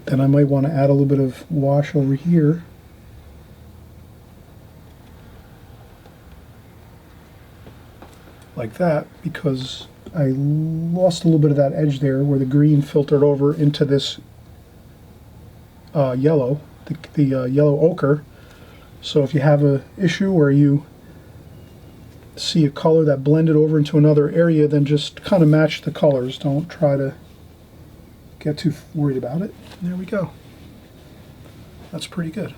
Then I might want to add a little bit of wash over here. Like that, because I lost a little bit of that edge there where the green filtered over into this yellow, the yellow ochre. So if you have an issue where you see a color that blended over into another area, then just kind of match the colors. Don't try to get too worried about it. There we go. That's pretty good.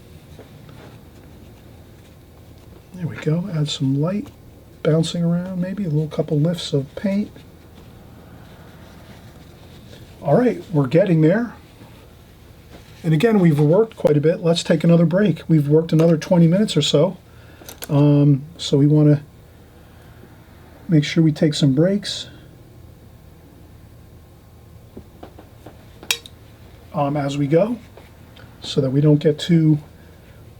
There we go. Add some light bouncing around, maybe a little couple lifts of paint. All right, we're getting there. And again, we've worked quite a bit. Let's take another break. We've worked another 20 minutes or so. So we want to make sure we take some breaks. As we go, so that we don't get too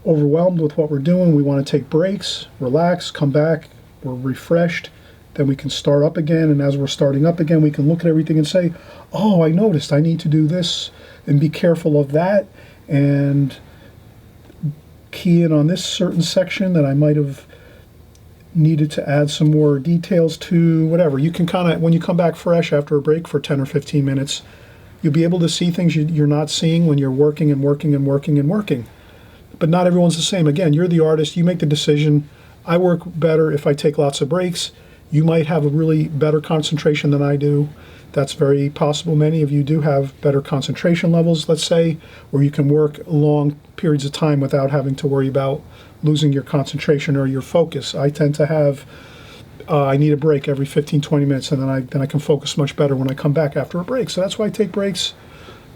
overwhelmed with what we're doing. We want to take breaks, relax, come back, we're refreshed, then we can start up again, and as we're starting up again, we can look at everything and say, oh, I noticed I need to do this, and be careful of that, and key in on this certain section that I might have needed to add some more details to, whatever. You can kind of, when you come back fresh after a break for 10 or 15 minutes, you'll be able to see things you're not seeing when you're working and working and working and working. But not everyone's the same. Again, you're the artist. You make the decision I work better if I take lots of breaks. You might have a really better concentration than I do. That's very possible. Many of you do have better concentration levels, let's say, where you can work long periods of time without having to worry about losing your concentration or your focus. I tend to have, I need a break every 15, 20 minutes, and then I can focus much better when I come back after a break. So that's why I take breaks.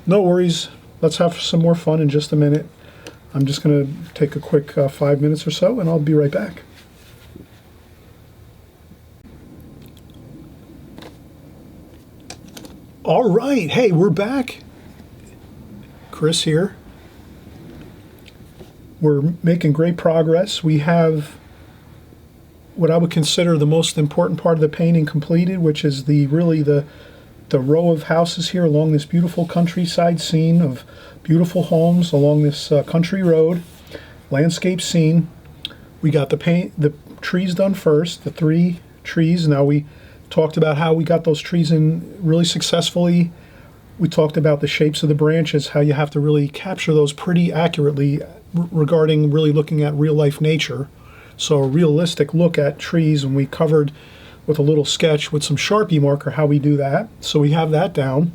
No worries. Let's have some more fun in just a minute. I'm just going to take a quick 5 minutes or so, and I'll be right back. All right, hey, we're back. Chris here. We're making great progress. We have what I would consider the most important part of the painting completed, which is really the row of houses here along this beautiful countryside scene of beautiful homes along this country road, landscape scene. We got the trees done first, the 3 trees. Now we talked about how we got those trees in really successfully. We talked about the shapes of the branches, how you have to really capture those pretty accurately regarding really looking at real life nature. So a realistic look at trees, and we covered with a little sketch with some Sharpie marker how we do that. So we have that down.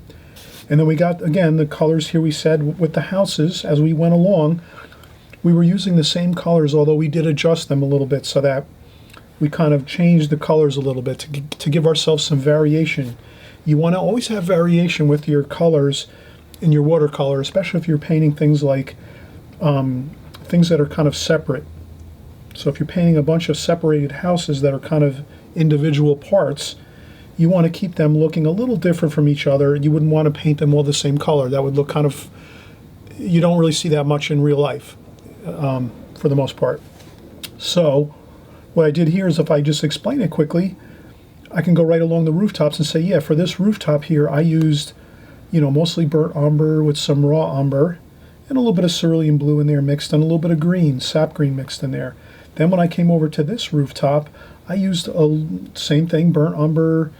And then we got, again, the colors here we said with the houses as we went along. We were using the same colors, although we did adjust them a little bit so that we kind of changed the colors a little bit to give ourselves some variation. You want to always have variation with your colors in your watercolor, especially if you're painting things like things that are kind of separate. So if you're painting a bunch of separated houses that are kind of individual parts, you want to keep them looking a little different from each other. You wouldn't want to paint them all the same color. That would look kind of, you don't really see that much in real life for the most part. So what I did here is, if I just explain it quickly, I can go right along the rooftops and say, yeah, for this rooftop here, I used, mostly burnt umber with some raw umber and a little bit of cerulean blue in there mixed, and a little bit of green, sap green mixed in there. Then when I came over to this rooftop, I used same thing, burnt umber,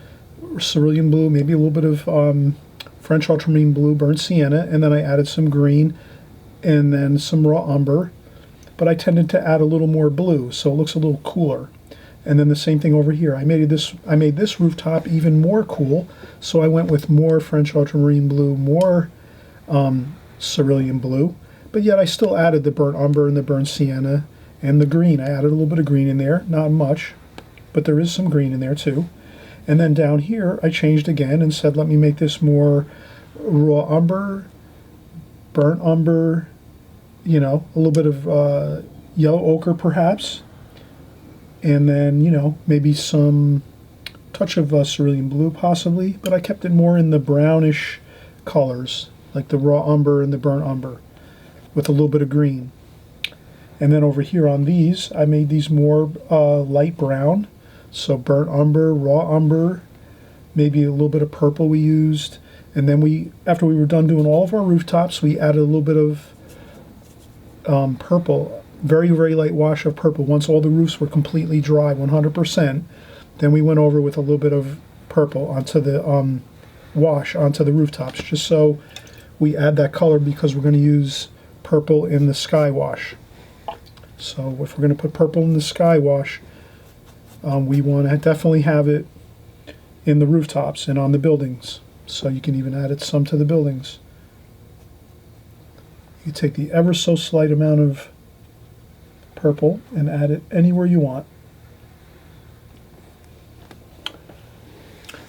cerulean blue, maybe a little bit of French ultramarine blue, burnt sienna, and then I added some green and then some raw umber. But I tended to add a little more blue, so it looks a little cooler. And then the same thing over here. I made this rooftop even more cool, so I went with more French ultramarine blue, more cerulean blue, but yet I still added the burnt umber and the burnt sienna and the green. I added a little bit of green in there, not much, but there is some green in there too. And then down here, I changed again and said, let me make this more raw umber, burnt umber, a little bit of yellow ochre perhaps, and then, maybe some touch of cerulean blue possibly, but I kept it more in the brownish colors, like the raw umber and the burnt umber, with a little bit of green. And then over here on these, I made these more light brown, so burnt umber, raw umber, maybe a little bit of purple we used, and then after we were done doing all of our rooftops, we added a little bit of purple, very, very light wash of purple. Once all the roofs were completely dry, 100%, then we went over with a little bit of purple onto the wash onto the rooftops, just so we add that color, because we're going to use purple in the sky wash. So if we're going to put purple in the sky wash, we want to definitely have it in the rooftops and on the buildings. So you can even add it some to the buildings. You take the ever so slight amount of purple and add it anywhere you want.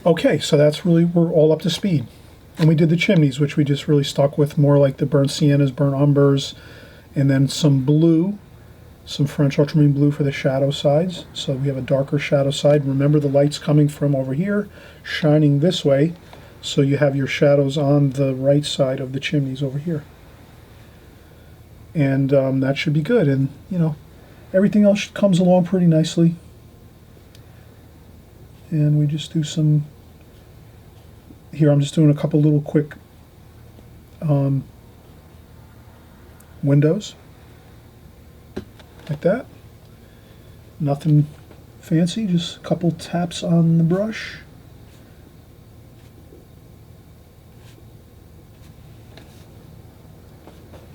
Okay, so that's really, we're all up to speed. And we did the chimneys, which we just really stuck with more like the burnt siennas, burnt umbers, and then some blue, some French ultramarine blue for the shadow sides. So we have a darker shadow side. Remember, the light's coming from over here, shining this way, so you have your shadows on the right side of the chimneys over here. And that should be good. And, everything else comes along pretty nicely. And we just do some, here I'm just doing a couple little quick windows, like that. Nothing fancy, just a couple taps on the brush.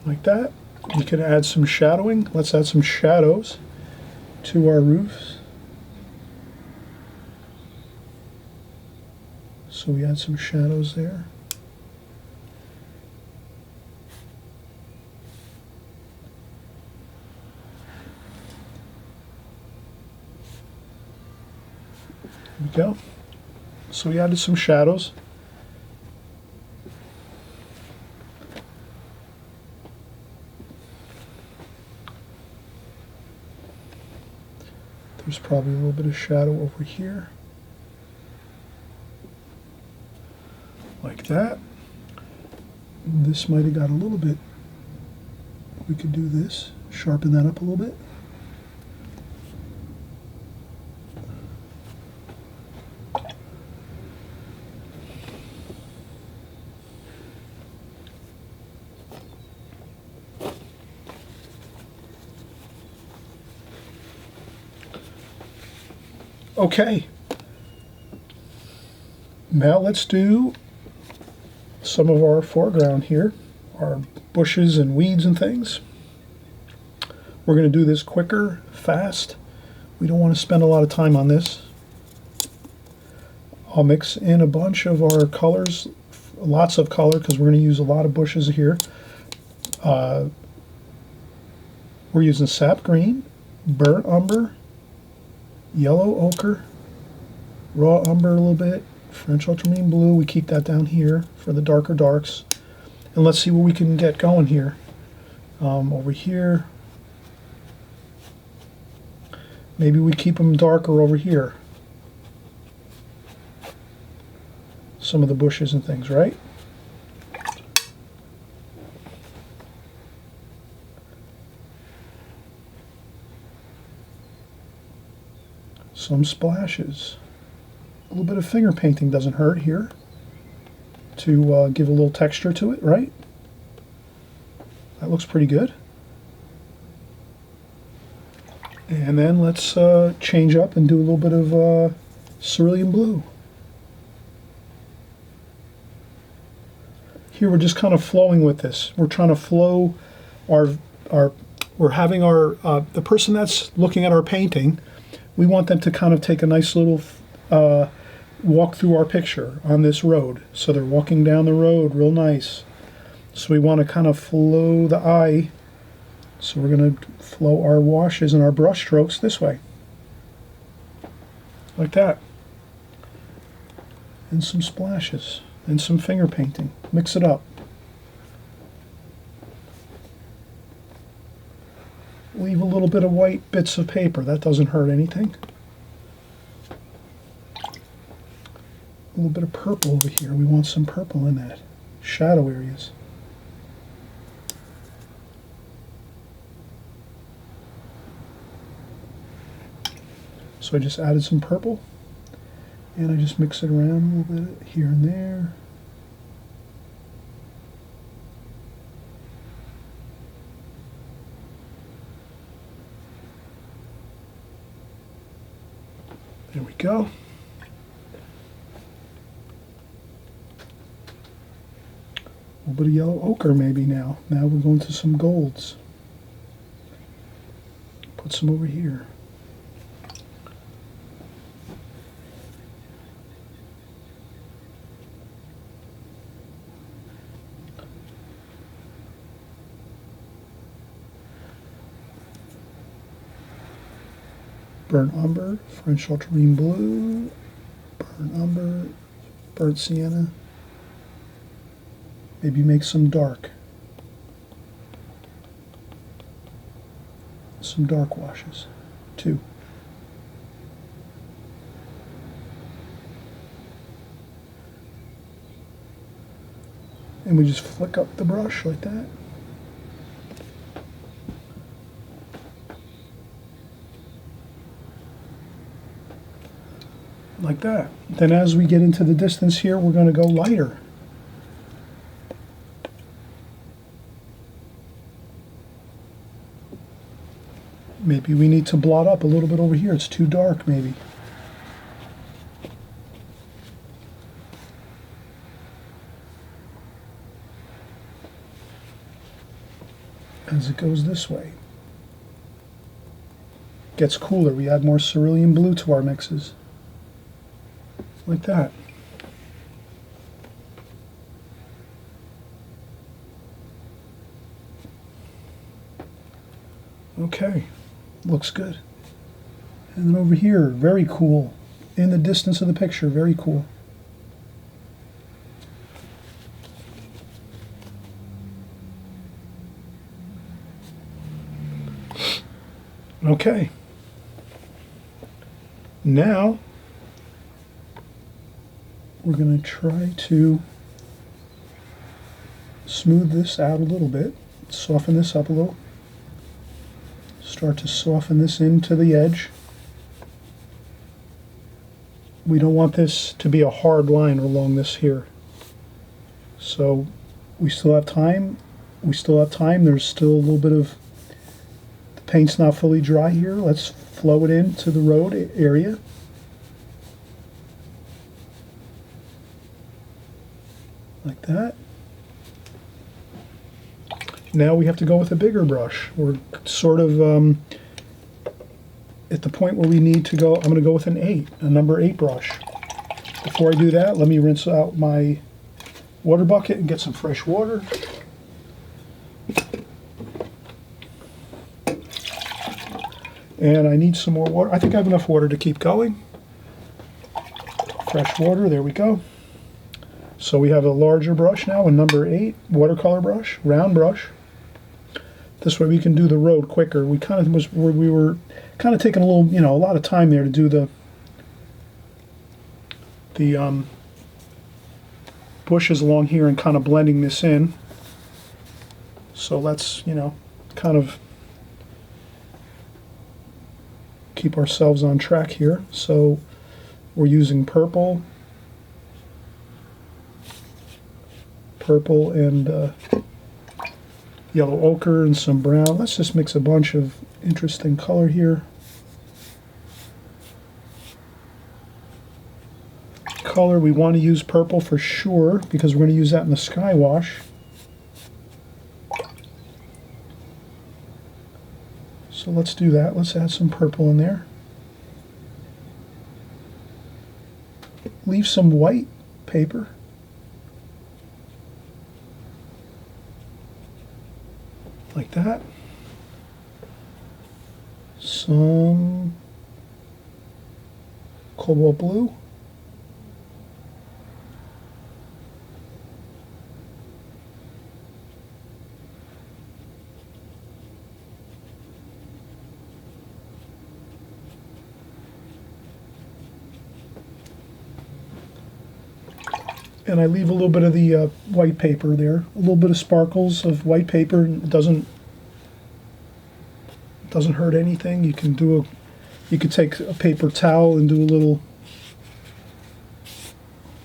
Like that. You can add some shadowing. Let's add some shadows to our roofs. So we add some shadows there. There we go. So we added some shadows. There's probably a little bit of shadow over here. Like that. This might have got a little bit. We could do this, sharpen that up a little bit. Okay, now let's do some of our foreground here, our bushes and weeds and things. We're going to do this quicker, fast. We don't want to spend a lot of time on this. I'll mix in a bunch of our colors, lots of color, because we're going to use a lot of bushes here. We're using sap green, burnt umber, yellow ochre, raw umber a little bit, French ultramarine blue. We keep that down here for the darker darks. And let's see what we can get going here. Over here, maybe we keep them darker over here. Some of the bushes and things, right? Some splashes. A little bit of finger painting doesn't hurt here to give a little texture to it, right? That looks pretty good. And then let's change up and do a little bit of cerulean blue. Here we're just kind of flowing with this. We're trying to flow we're having the person that's looking at our painting, we want them to kind of take a nice little walk through our picture on this road. So they're walking down the road real nice. So we want to kind of flow the eye. So we're going to flow our washes and our brush strokes this way. Like that. And some splashes. And some finger painting. Mix it up. Leave a little bit of white bits of paper. That doesn't hurt anything. A little bit of purple over here. We want some purple in that. Shadow areas. So I just added some purple. And I just mix it around a little bit here and there. There we go. A little bit of yellow ochre maybe now. Now we're going to some golds. Put some over here. Burnt umber, French ultramarine blue, burnt umber, burnt sienna. Maybe make some dark. Some dark washes, too. And we just flick up the brush like that. Like that. Then as we get into the distance here, we're going to go lighter. Maybe we need to blot up a little bit over here. It's too dark, maybe. As it goes this way. gets cooler, we add more cerulean blue to our mixes. Like that. Okay, looks good. And then over here, very cool. In the distance of the picture, very cool. Okay. Now, we're going to try to smooth this out a little bit, soften this up a little. Start to soften this into the edge. We don't want this to be a hard line along this here. So we still have time. There's still a little bit of, the paint's not fully dry here. Let's flow it into the road area. Like that. Now we have to go with a bigger brush. We're sort of at the point where we need to go. I'm going to go with a number 8 brush. Before I do that, let me rinse out my water bucket and get some fresh water. And I need some more water. I think I have enough water to keep going. Fresh water, there we go. So we have a larger brush now, a number 8 watercolor brush, round brush. This way we can do the road quicker. We were kind of taking a lot of time there to do the bushes along here and kind of blending this in. So let's, kind of keep ourselves on track here. So we're using purple and yellow ochre and some brown. Let's just mix a bunch of interesting color here. Color, we want to use purple for sure because we're going to use that in the sky wash. So let's do that. Let's add some purple in there. Leave some white paper. Like that. Some cobalt blue. And I leave a little bit of the white paper there, a little bit of sparkles of white paper. It doesn't hurt anything. You could take a paper towel and do a little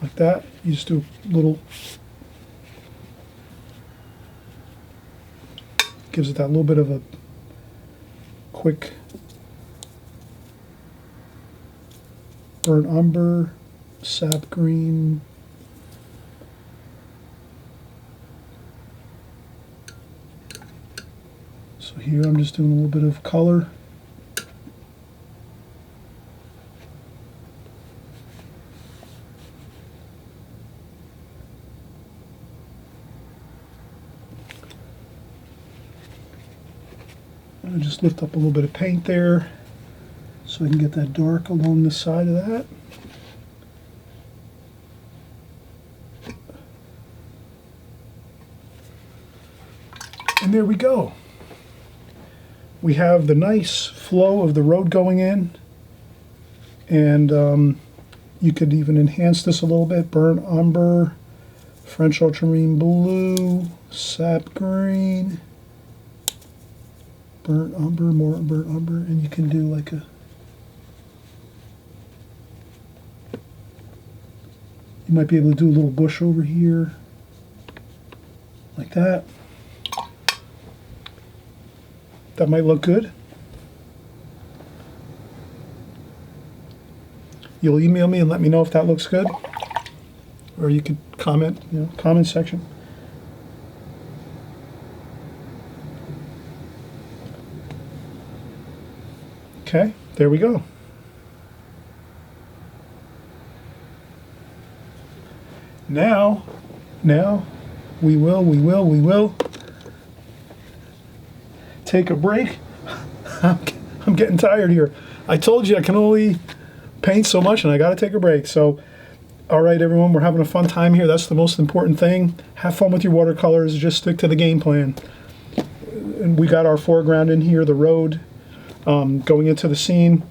like that. You just do a little, gives it that little bit of a quick burnt umber, sap green. So here I'm just doing a little bit of color. And I just lift up a little bit of paint there so I can get that dark along the side of that. And there we go. We have the nice flow of the road going in, and you could even enhance this a little bit. Burnt umber, French ultramarine blue, sap green, burnt umber, more burnt umber, and you can do like you might be able to do a little bush over here, like that. That might look good. You'll email me and let me know if that looks good. Or you could comment, comment section. Okay, there we go. Now we will take a break. I'm getting tired here. I told you I can only paint so much and I got to take a break. So, all right, everyone, we're having a fun time here. That's the most important thing. Have fun with your watercolors. Just stick to the game plan. And we got our foreground in here, the road going into the scene,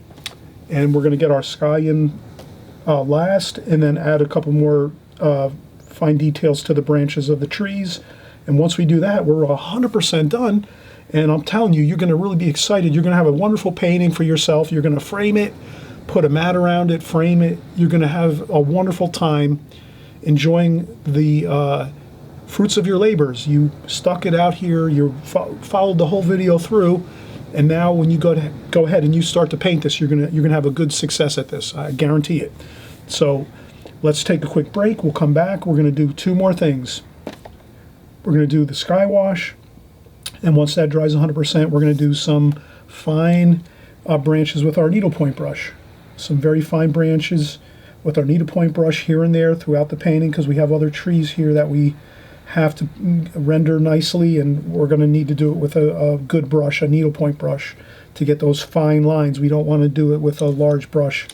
and we're going to get our sky in last, and then add a couple more fine details to the branches of the trees. And once we do that, we're 100% done. And I'm telling you, you're going to really be excited. You're going to have a wonderful painting for yourself. You're going to frame it, put a mat around it, frame it. You're going to have a wonderful time enjoying the fruits of your labors. You stuck it out here. You followed the whole video through. And now when you go ahead and you start to paint this, you're gonna have a good success at this. I guarantee it. So let's take a quick break. We'll come back. We're going to do two more things. We're going to do the sky wash. And once that dries 100%, we're going to do some fine branches with our needlepoint brush. Some very fine branches with our needlepoint brush here and there throughout the painting, because we have other trees here that we have to render nicely, and we're going to need to do it with a good brush, a needlepoint brush, to get those fine lines. We don't want to do it with a large brush.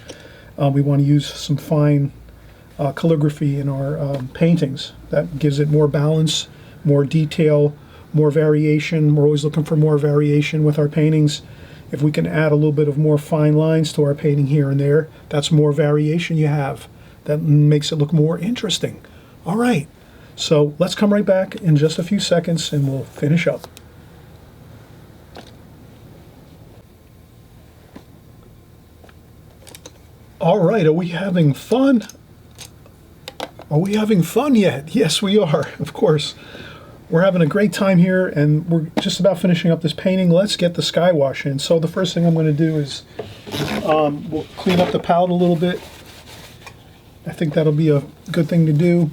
We want to use some fine calligraphy in our paintings. That gives it more balance, more detail, more variation. We're always looking for more variation with our paintings. If we can add a little bit of more fine lines to our painting here and there, that's more variation you have. That makes it look more interesting. All right, so let's come right back in just a few seconds and we'll finish up. All right, are we having fun? Are we having fun yet? Yes, we are, of course. We're having a great time here, and we're just about finishing up this painting. Let's get the sky wash in. So the first thing I'm going to do is we'll clean up the palette a little bit. I think that'll be a good thing to do,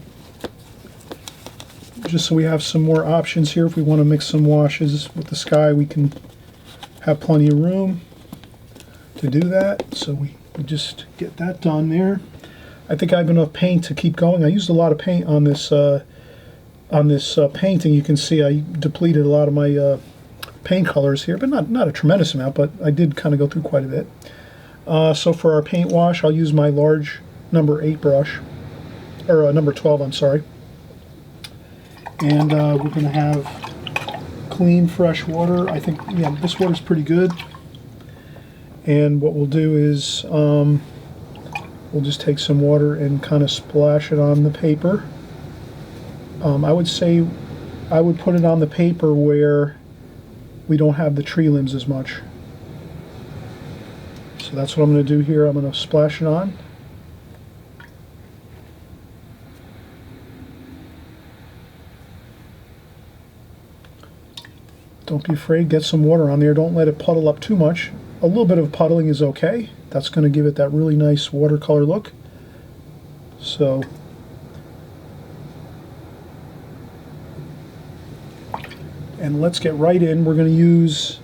just so we have some more options here. If we want to mix some washes with the sky, we can have plenty of room to do that. So we just get that done there. I think I have enough paint to keep going. I used a lot of paint on this painting. You can see I depleted a lot of my paint colors here, but not a tremendous amount, but I did kind of go through quite a bit. So for our paint wash, I'll use my large number 8 brush, or number 12, I'm sorry. And we're going to have clean, fresh water. I think, yeah, this water's pretty good. And what we'll do is we'll just take some water and kind of splash it on the paper. I would say I would put it on the paper where we don't have the tree limbs as much. So that's what I'm going to do here. I'm going to splash it on. Don't be afraid, get some water on there. Don't let it puddle up too much. A little bit of puddling is okay. That's going to give it that really nice watercolor look. So and let's get right in. We're going to use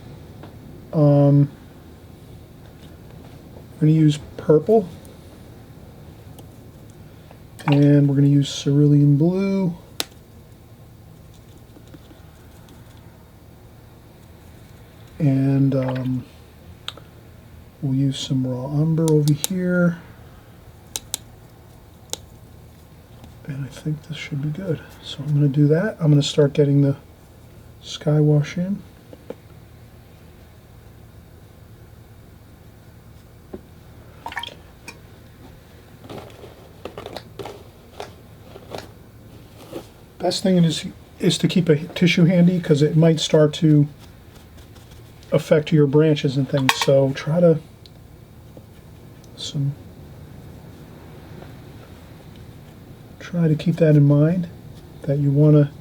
purple, and we're going to use cerulean blue, and we'll use some raw umber over here, and I think this should be good. So I'm going to do that. I'm going to start getting the sky wash in. Best thing is to keep a tissue handy, because it might start to affect your branches and things. So try to keep that in mind, that you want to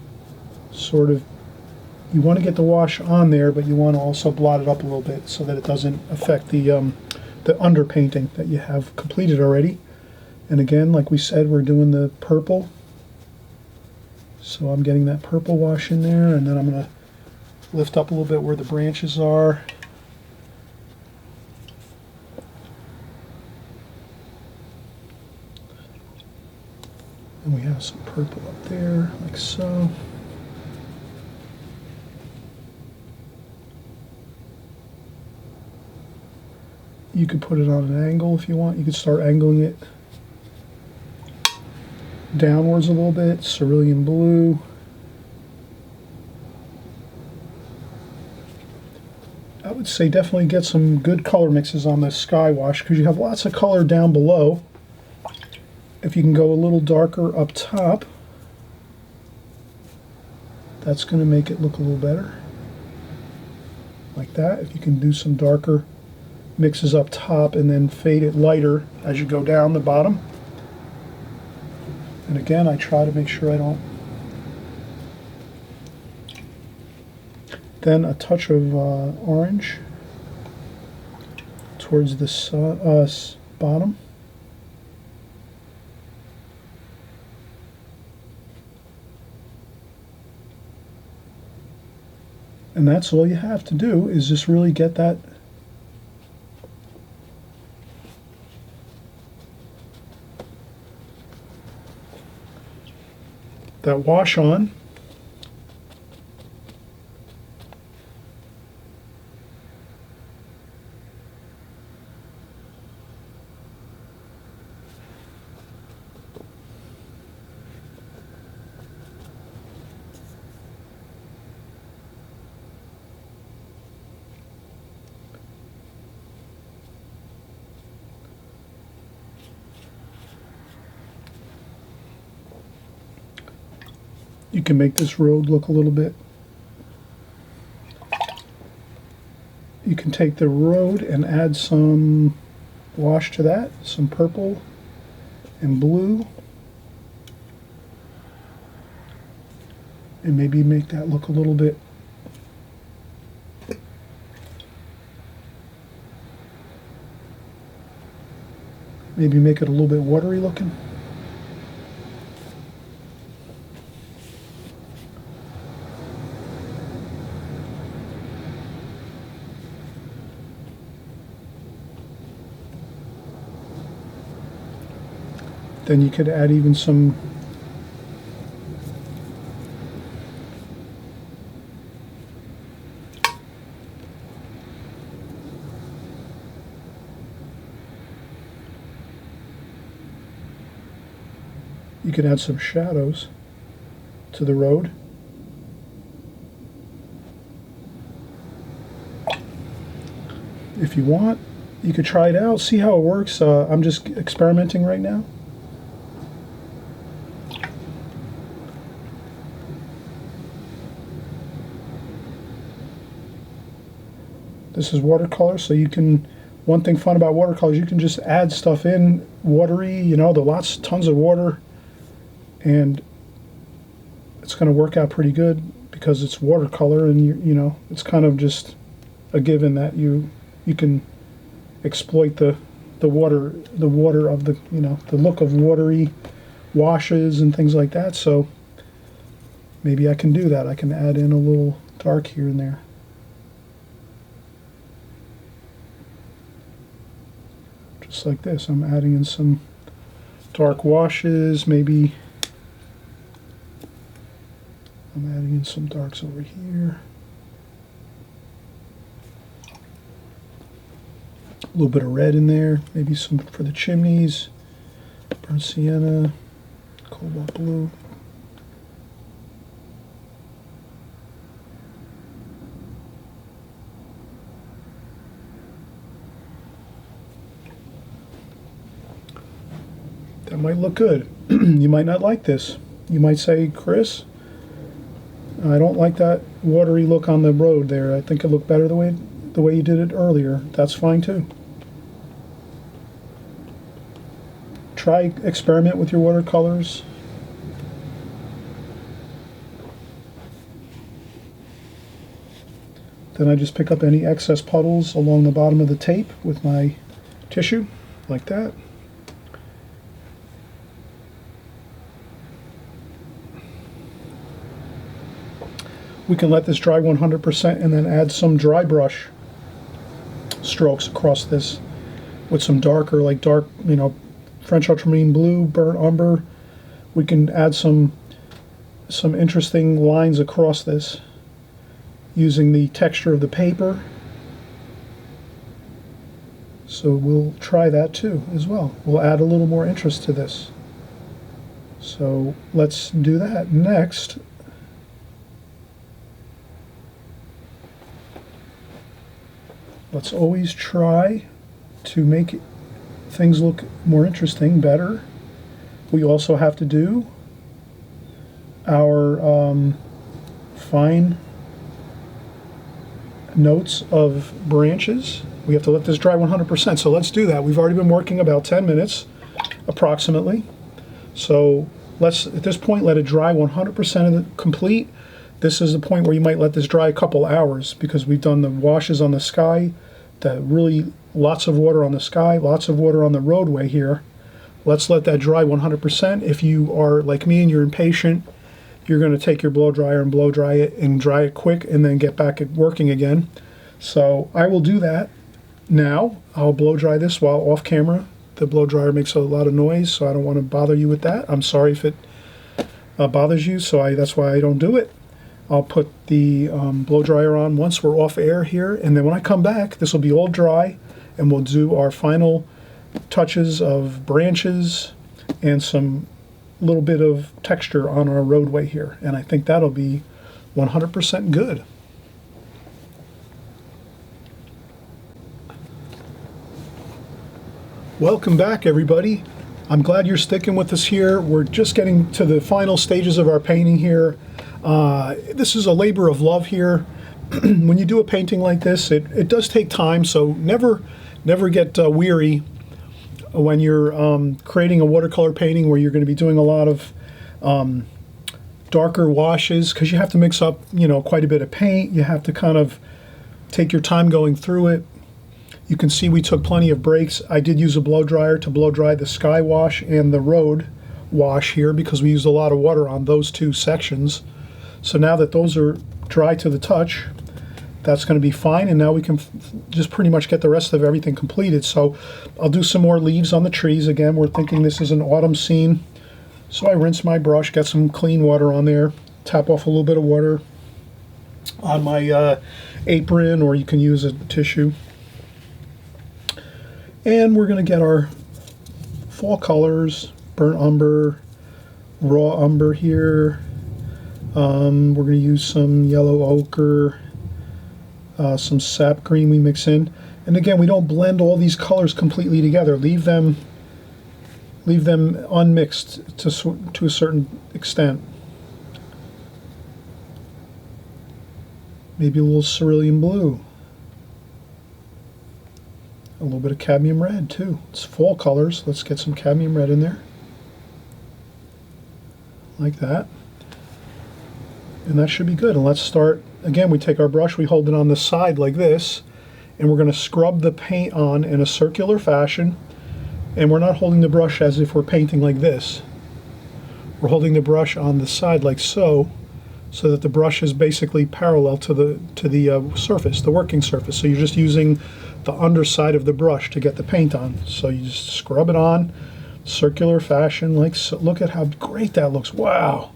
get the wash on there, but you want to also blot it up a little bit so that it doesn't affect the underpainting that you have completed already. And again, like we said, we're doing the purple. So I'm getting that purple wash in there, and then I'm going to lift up a little bit where the branches are. And we have some purple up there, like so. You could put it on an angle if you want. You could start angling it downwards a little bit, cerulean blue. I would say definitely get some good color mixes on this sky wash because you have lots of color down below. If you can go a little darker up top, that's going to make it look a little better. Like that. If you can do some darker mixes up top and then fade it lighter as you go down the bottom. And again, I try to make sure I don't. Then a touch of orange towards the bottom. And that's all you have to do is just really get that wash on. You can make this road look a little bit. You can take the road and add some wash to that, some purple and blue, and maybe make that look a little bit maybe make it a little bit watery looking. Then you could add even some shadows to the road. If you want, you could try it out, see how it works. I'm just experimenting right now. This is watercolor, so you can, one thing fun about watercolor is you can just add stuff in watery, you know, there's tons of water, and it's going to work out pretty good because it's watercolor, and you know, it's kind of just a given that you can exploit the water of the, you know, the look of watery washes and things like that. So maybe I can do that. I can add in a little dark here and there. Just like this. I'm adding in some dark washes, maybe I'm adding in some darks over here. A little bit of red in there, maybe some for the chimneys, burnt sienna, cobalt blue. That might look good. You might not like this. You might say, Chris, I don't like that watery look on the road there. I think it looked better the way you did it earlier. That's fine too. Try, experiment with your watercolors. Then I just pick up any excess puddles along the bottom of the tape with my tissue, like that. We can let this dry 100% and then add some dry brush strokes across this with some darker, like dark, you know, French ultramarine blue, burnt umber, we can add some interesting lines across this using the texture of the paper. So we'll try that too as well. We'll add a little more interest to this. So let's do that. Next, let's always try to make things look more interesting, better. We also have to do our fine notes of branches. We have to let this dry 100%, so let's do that. We've already been working about 10 minutes approximately, so let's at this point let it dry 100% of the complete. This is the point where you might let this dry a couple hours because we've done the washes on the sky, the really lots of water on the sky, lots of water on the roadway here. Let's let that dry 100%. If you are like me and you're impatient, you're going to take your blow dryer and blow dry it and dry it quick and then get back at working again. So I will do that now. I'll blow dry this while off camera. The blow dryer makes a lot of noise, so I don't want to bother you with that. I'm sorry if it bothers you, so that's why I don't do it. I'll put the blow dryer on once we're off air here, and then when I come back, this will be all dry, and we'll do our final touches of branches and some little bit of texture on our roadway here, and I think that'll be 100% good. Welcome back, everybody. I'm glad you're sticking with us here. We're just getting to the final stages of our painting here. This is a labor of love here. When you do a painting like this, it does take time, so never get weary when you're creating a watercolor painting where you're going to be doing a lot of darker washes, because you have to mix up, quite a bit of paint. You have to kind of take your time going through it. You can see we took plenty of breaks. I did use a blow dryer to blow dry the sky wash and the road wash here because we used a lot of water on those two sections. So now that those are dry to the touch, that's going to be fine, and now we can just pretty much get the rest of everything completed. So I'll do some more leaves on the trees. Again, we're thinking this is an autumn scene. So I rinse my brush, get some clean water on there, tap off a little bit of water on my apron, or you can use a tissue. And we're going to get our fall colors, burnt umber, raw umber here. We're going to use some yellow ochre, some sap green we mix in. And again, we don't blend all these colors completely together. Leave them unmixed to a certain extent. Maybe a little cerulean blue. A little bit of cadmium red too. It's fall colors. Let's get some cadmium red in there. Like that. And that should be good. And let's start, again, we take our brush, we hold it on the side like this, and we're going to scrub the paint on in a circular fashion. And we're not holding the brush as if we're painting like this. We're holding the brush on the side like so, so that the brush is basically parallel to the surface, the working surface. So you're just using the underside of the brush to get the paint on. So you just scrub it on, circular fashion, like so. Look at how great that looks. Wow.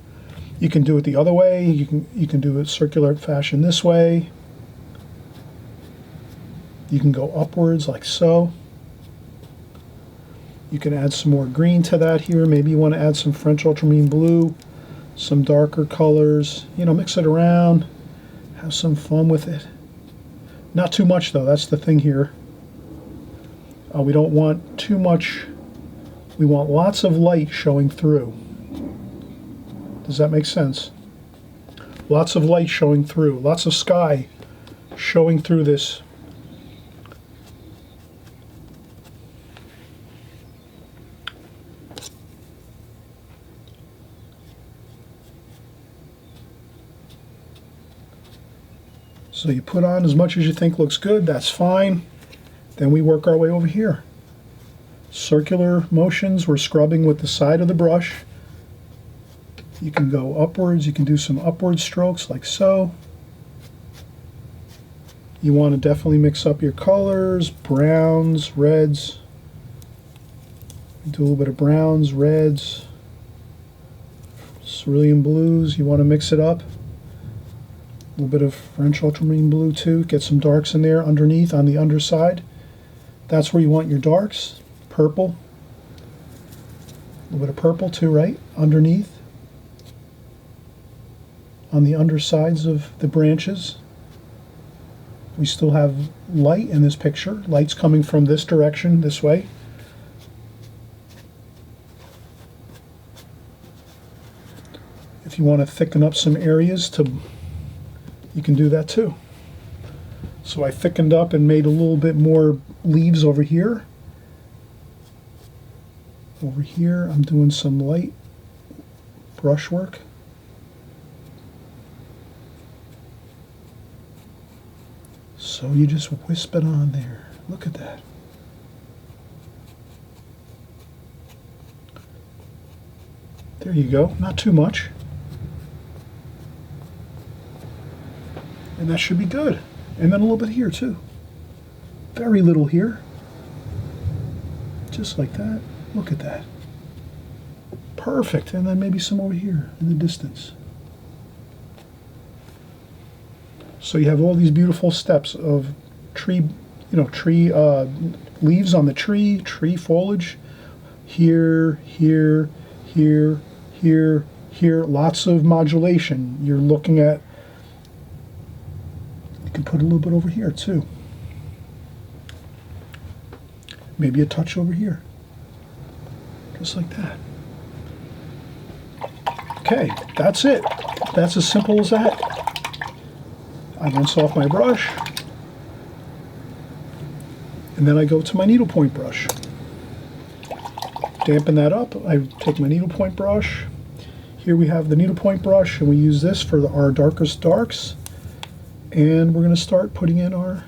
You can do it the other way. You can do it circular fashion this way. You can go upwards like so. You can add some more green to that here. Maybe you want to add some French ultramarine blue, some darker colors. Mix it around. Have some fun with it. Not too much though, that's the thing here. We don't want too much. We want lots of light showing through. Does that make sense? Lots of light showing through, lots of sky showing through this. So you put on as much as you think looks good, that's fine. Then we work our way over here. Circular motions, we're scrubbing with the side of the brush. You can go upwards, you can do some upward strokes like so. You want to definitely mix up your colors, browns, reds. Do a little bit of browns, reds. cerulean blues, you want to mix it up. A little bit of French ultramarine blue too. Get some darks in there underneath on the underside. That's where you want your darks. Purple. A little bit of purple too, right? Underneath. On the undersides of the branches. We still have light in this picture. Light's coming from this direction, this way. If you want to thicken up some areas, you can do that too. So I thickened up and made a little bit more leaves over here. Over here I'm doing some light brushwork. So you just wisp it on there. Look at that. There you go. Not too much. And that should be good. And then a little bit here too. Very little here. Just like that. Look at that. Perfect. And then maybe some over here in the distance. So you have all these beautiful steps of tree, leaves on the tree, tree foliage, here, here, here, here, here, lots of modulation. You're looking at, you can put a little bit over here too. Maybe a touch over here, just like that. Okay, that's it. That's as simple as that. I rinse off my brush, and then I go to my needlepoint brush. Dampen that up. I take my needlepoint brush. Here we have the needlepoint brush, and we use this for our darkest darks. And we're going to start putting in our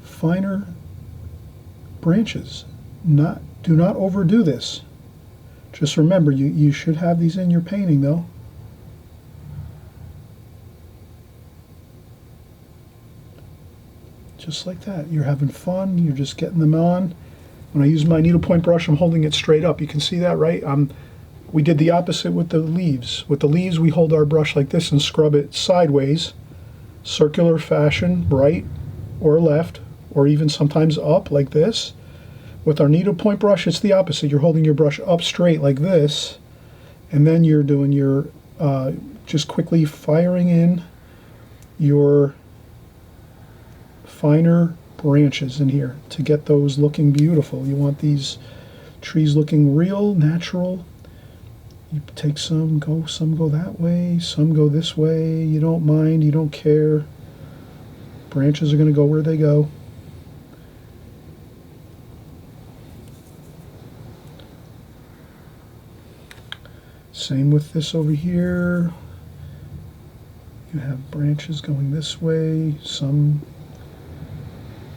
finer branches. Do not overdo this. Just remember, you should have these in your painting though. Just like that. You're having fun. You're just getting them on. When I use my needlepoint brush, I'm holding it straight up. You can see that, right? We did the opposite with the leaves. With the leaves, we hold our brush like this and scrub it sideways, circular fashion, right or left, or even sometimes up like this. With our needlepoint brush, it's the opposite. You're holding your brush up straight like this, and then you're doing your, just quickly firing in your finer branches in here to get those looking beautiful. You want these trees looking real, natural. You take some go that way, some go this way. You don't mind, you don't care. Branches are going to go where they go. Same with this over here. You have branches going this way, some.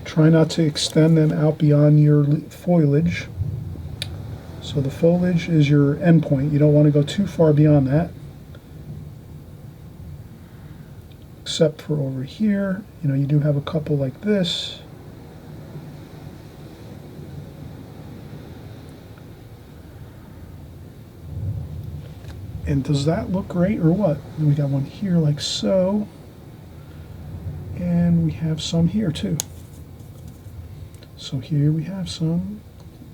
Try not to extend them out beyond your foliage. So the foliage is your end point. You don't want to go too far beyond that. Except for over here. You do have a couple like this. And does that look great or what? And we got one here like so. And we have some here too. So here we have some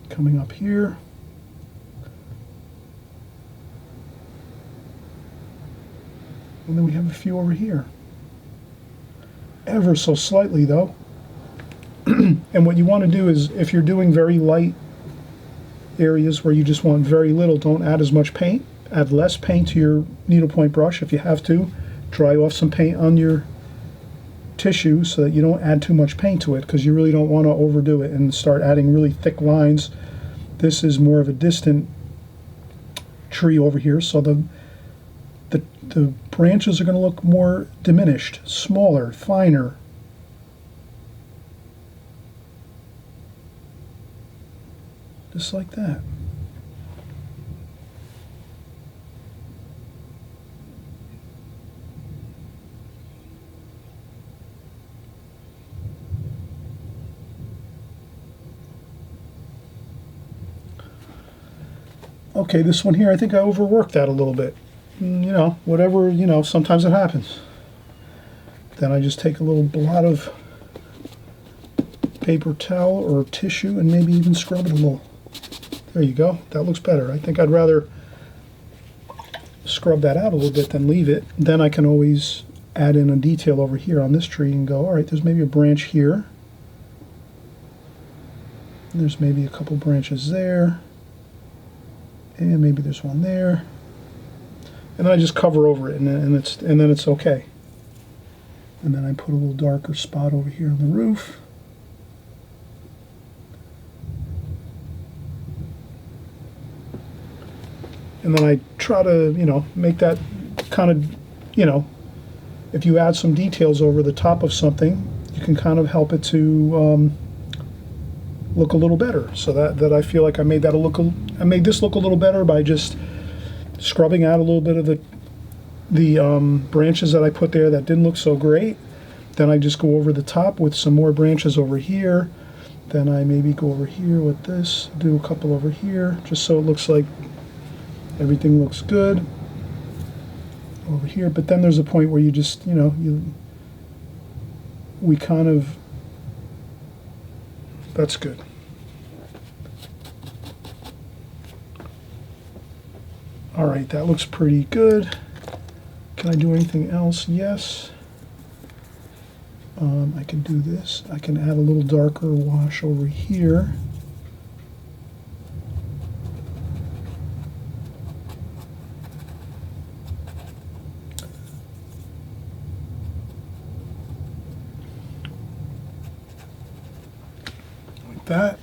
coming up here. And then we have a few over here. Ever so slightly though. And what you want to do is, if you're doing very light areas where you just want very little, don't add as much paint. Add less paint to your needlepoint brush if you have to. Dry off some paint on your tissue so that you don't add too much paint to it, because you really don't want to overdo it and start adding really thick lines. This is more of a distant tree over here, so the branches are going to look more diminished, smaller, finer. Just like that. Okay, this one here, I think I overworked that a little bit. you know, whatever, you know, sometimes it happens. Then I just take a little blot of paper towel or tissue and maybe even scrub it a little. There you go. That looks better. I think I'd rather scrub that out a little bit than leave it. Then I can always add in a detail over here on this tree and go, all right, there's maybe a branch here. And there's maybe a couple branches there. And maybe there's one there. And then I just cover over it and then it's okay. And then I put a little darker spot over here on the roof. And then I try to, you know, make that kind of, you know, if you add some details over the top of something, you can kind of help it to look a little better. So that I feel like I made this look a little better by just scrubbing out a little bit of the branches that I put there that didn't look so great. Then I just go over the top with some more branches over here. Then I maybe go over here with this, do a couple over here, just so it looks like everything looks good over here. But then there's a point where you just, you know, we kind of, that's good. All right, that looks pretty good. Can I do anything else? Yes. I can do this. I can add a little darker wash over here. Like that.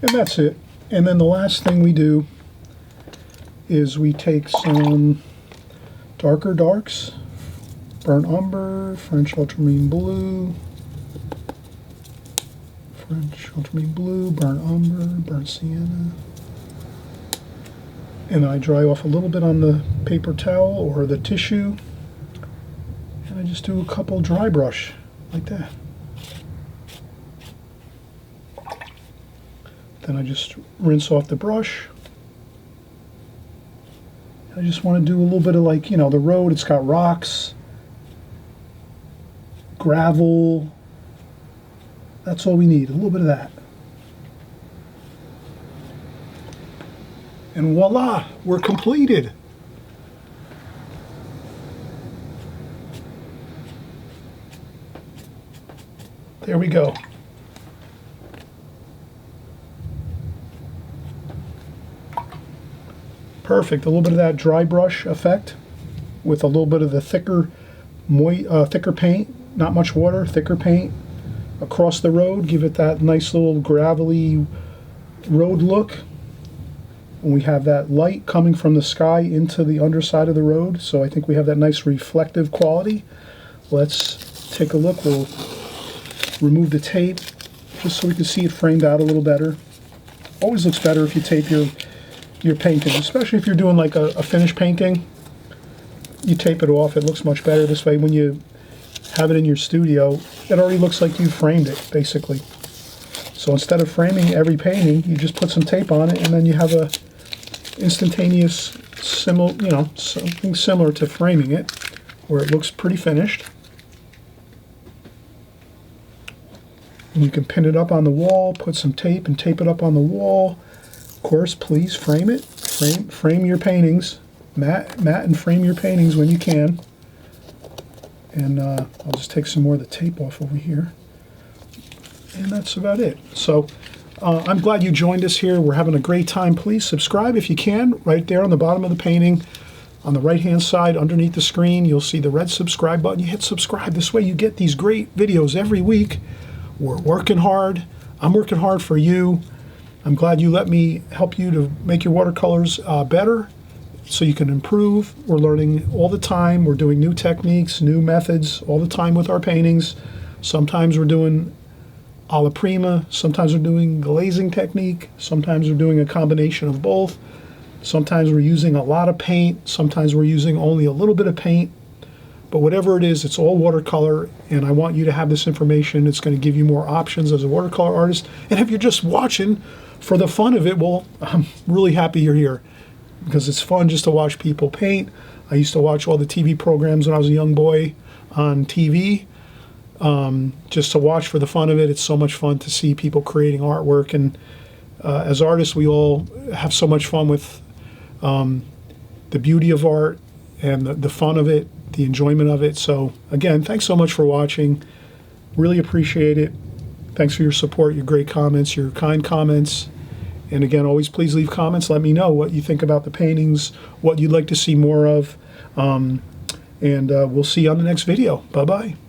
And that's it. And then the last thing we do is we take some darker darks, burnt umber, French ultramarine blue, burnt umber, burnt sienna. And I dry off a little bit on the paper towel or the tissue. And I just do a couple dry brush like that. Then I just rinse off the brush. I just want to do a little bit of, like, you know, the road, it's got rocks, gravel. That's all we need, a little bit of that. And voila, we're completed. There we go. Perfect. A little bit of that dry brush effect with a little bit of the thicker paint, not much water, thicker paint across the road. Give it that nice little gravelly road look. And we have that light coming from the sky into the underside of the road, so I think we have that nice reflective quality. Let's take a look. We'll remove the tape just so we can see it framed out a little better. Always looks better if you tape your painting, especially if you're doing like a finished painting. You tape it off, it looks much better. This way when you have it in your studio, it already looks like you framed it, basically. So instead of framing every painting, you just put some tape on it, and then you have a instantaneous, something similar to framing it, where it looks pretty finished. And you can pin it up on the wall, put some tape and tape it up on the wall. Of course, please frame it. Frame your paintings. Matte and frame your paintings when you can. And I'll just take some more of the tape off over here. And that's about it. So I'm glad you joined us here. We're having a great time. Please subscribe if you can. Right there on the bottom of the painting, on the right-hand side underneath the screen, you'll see the red subscribe button. You hit subscribe. This way you get these great videos every week. We're working hard. I'm working hard for you. I'm glad you let me help you to make your watercolors better so you can improve. We're learning all the time. We're doing new techniques, new methods all the time with our paintings. Sometimes we're doing alla prima. Sometimes we're doing glazing technique. Sometimes we're doing a combination of both. Sometimes we're using a lot of paint. Sometimes we're using only a little bit of paint. But whatever it is, it's all watercolor, and I want you to have this information. It's going to give you more options as a watercolor artist. And if you're just watching for the fun of it, well, I'm really happy you're here. because it's fun just to watch people paint. I used to watch all the TV programs when I was a young boy on TV, just to watch for the fun of it. It's so much fun to see people creating artwork, and as artists, we all have so much fun with the beauty of art and the fun of it, the enjoyment of it. So again, thanks so much for watching. Really appreciate it. Thanks for your support, your great comments, your kind comments. And again, always please leave comments. Let me know what you think about the paintings, what you'd like to see more of. And we'll see you on the next video. Bye-bye.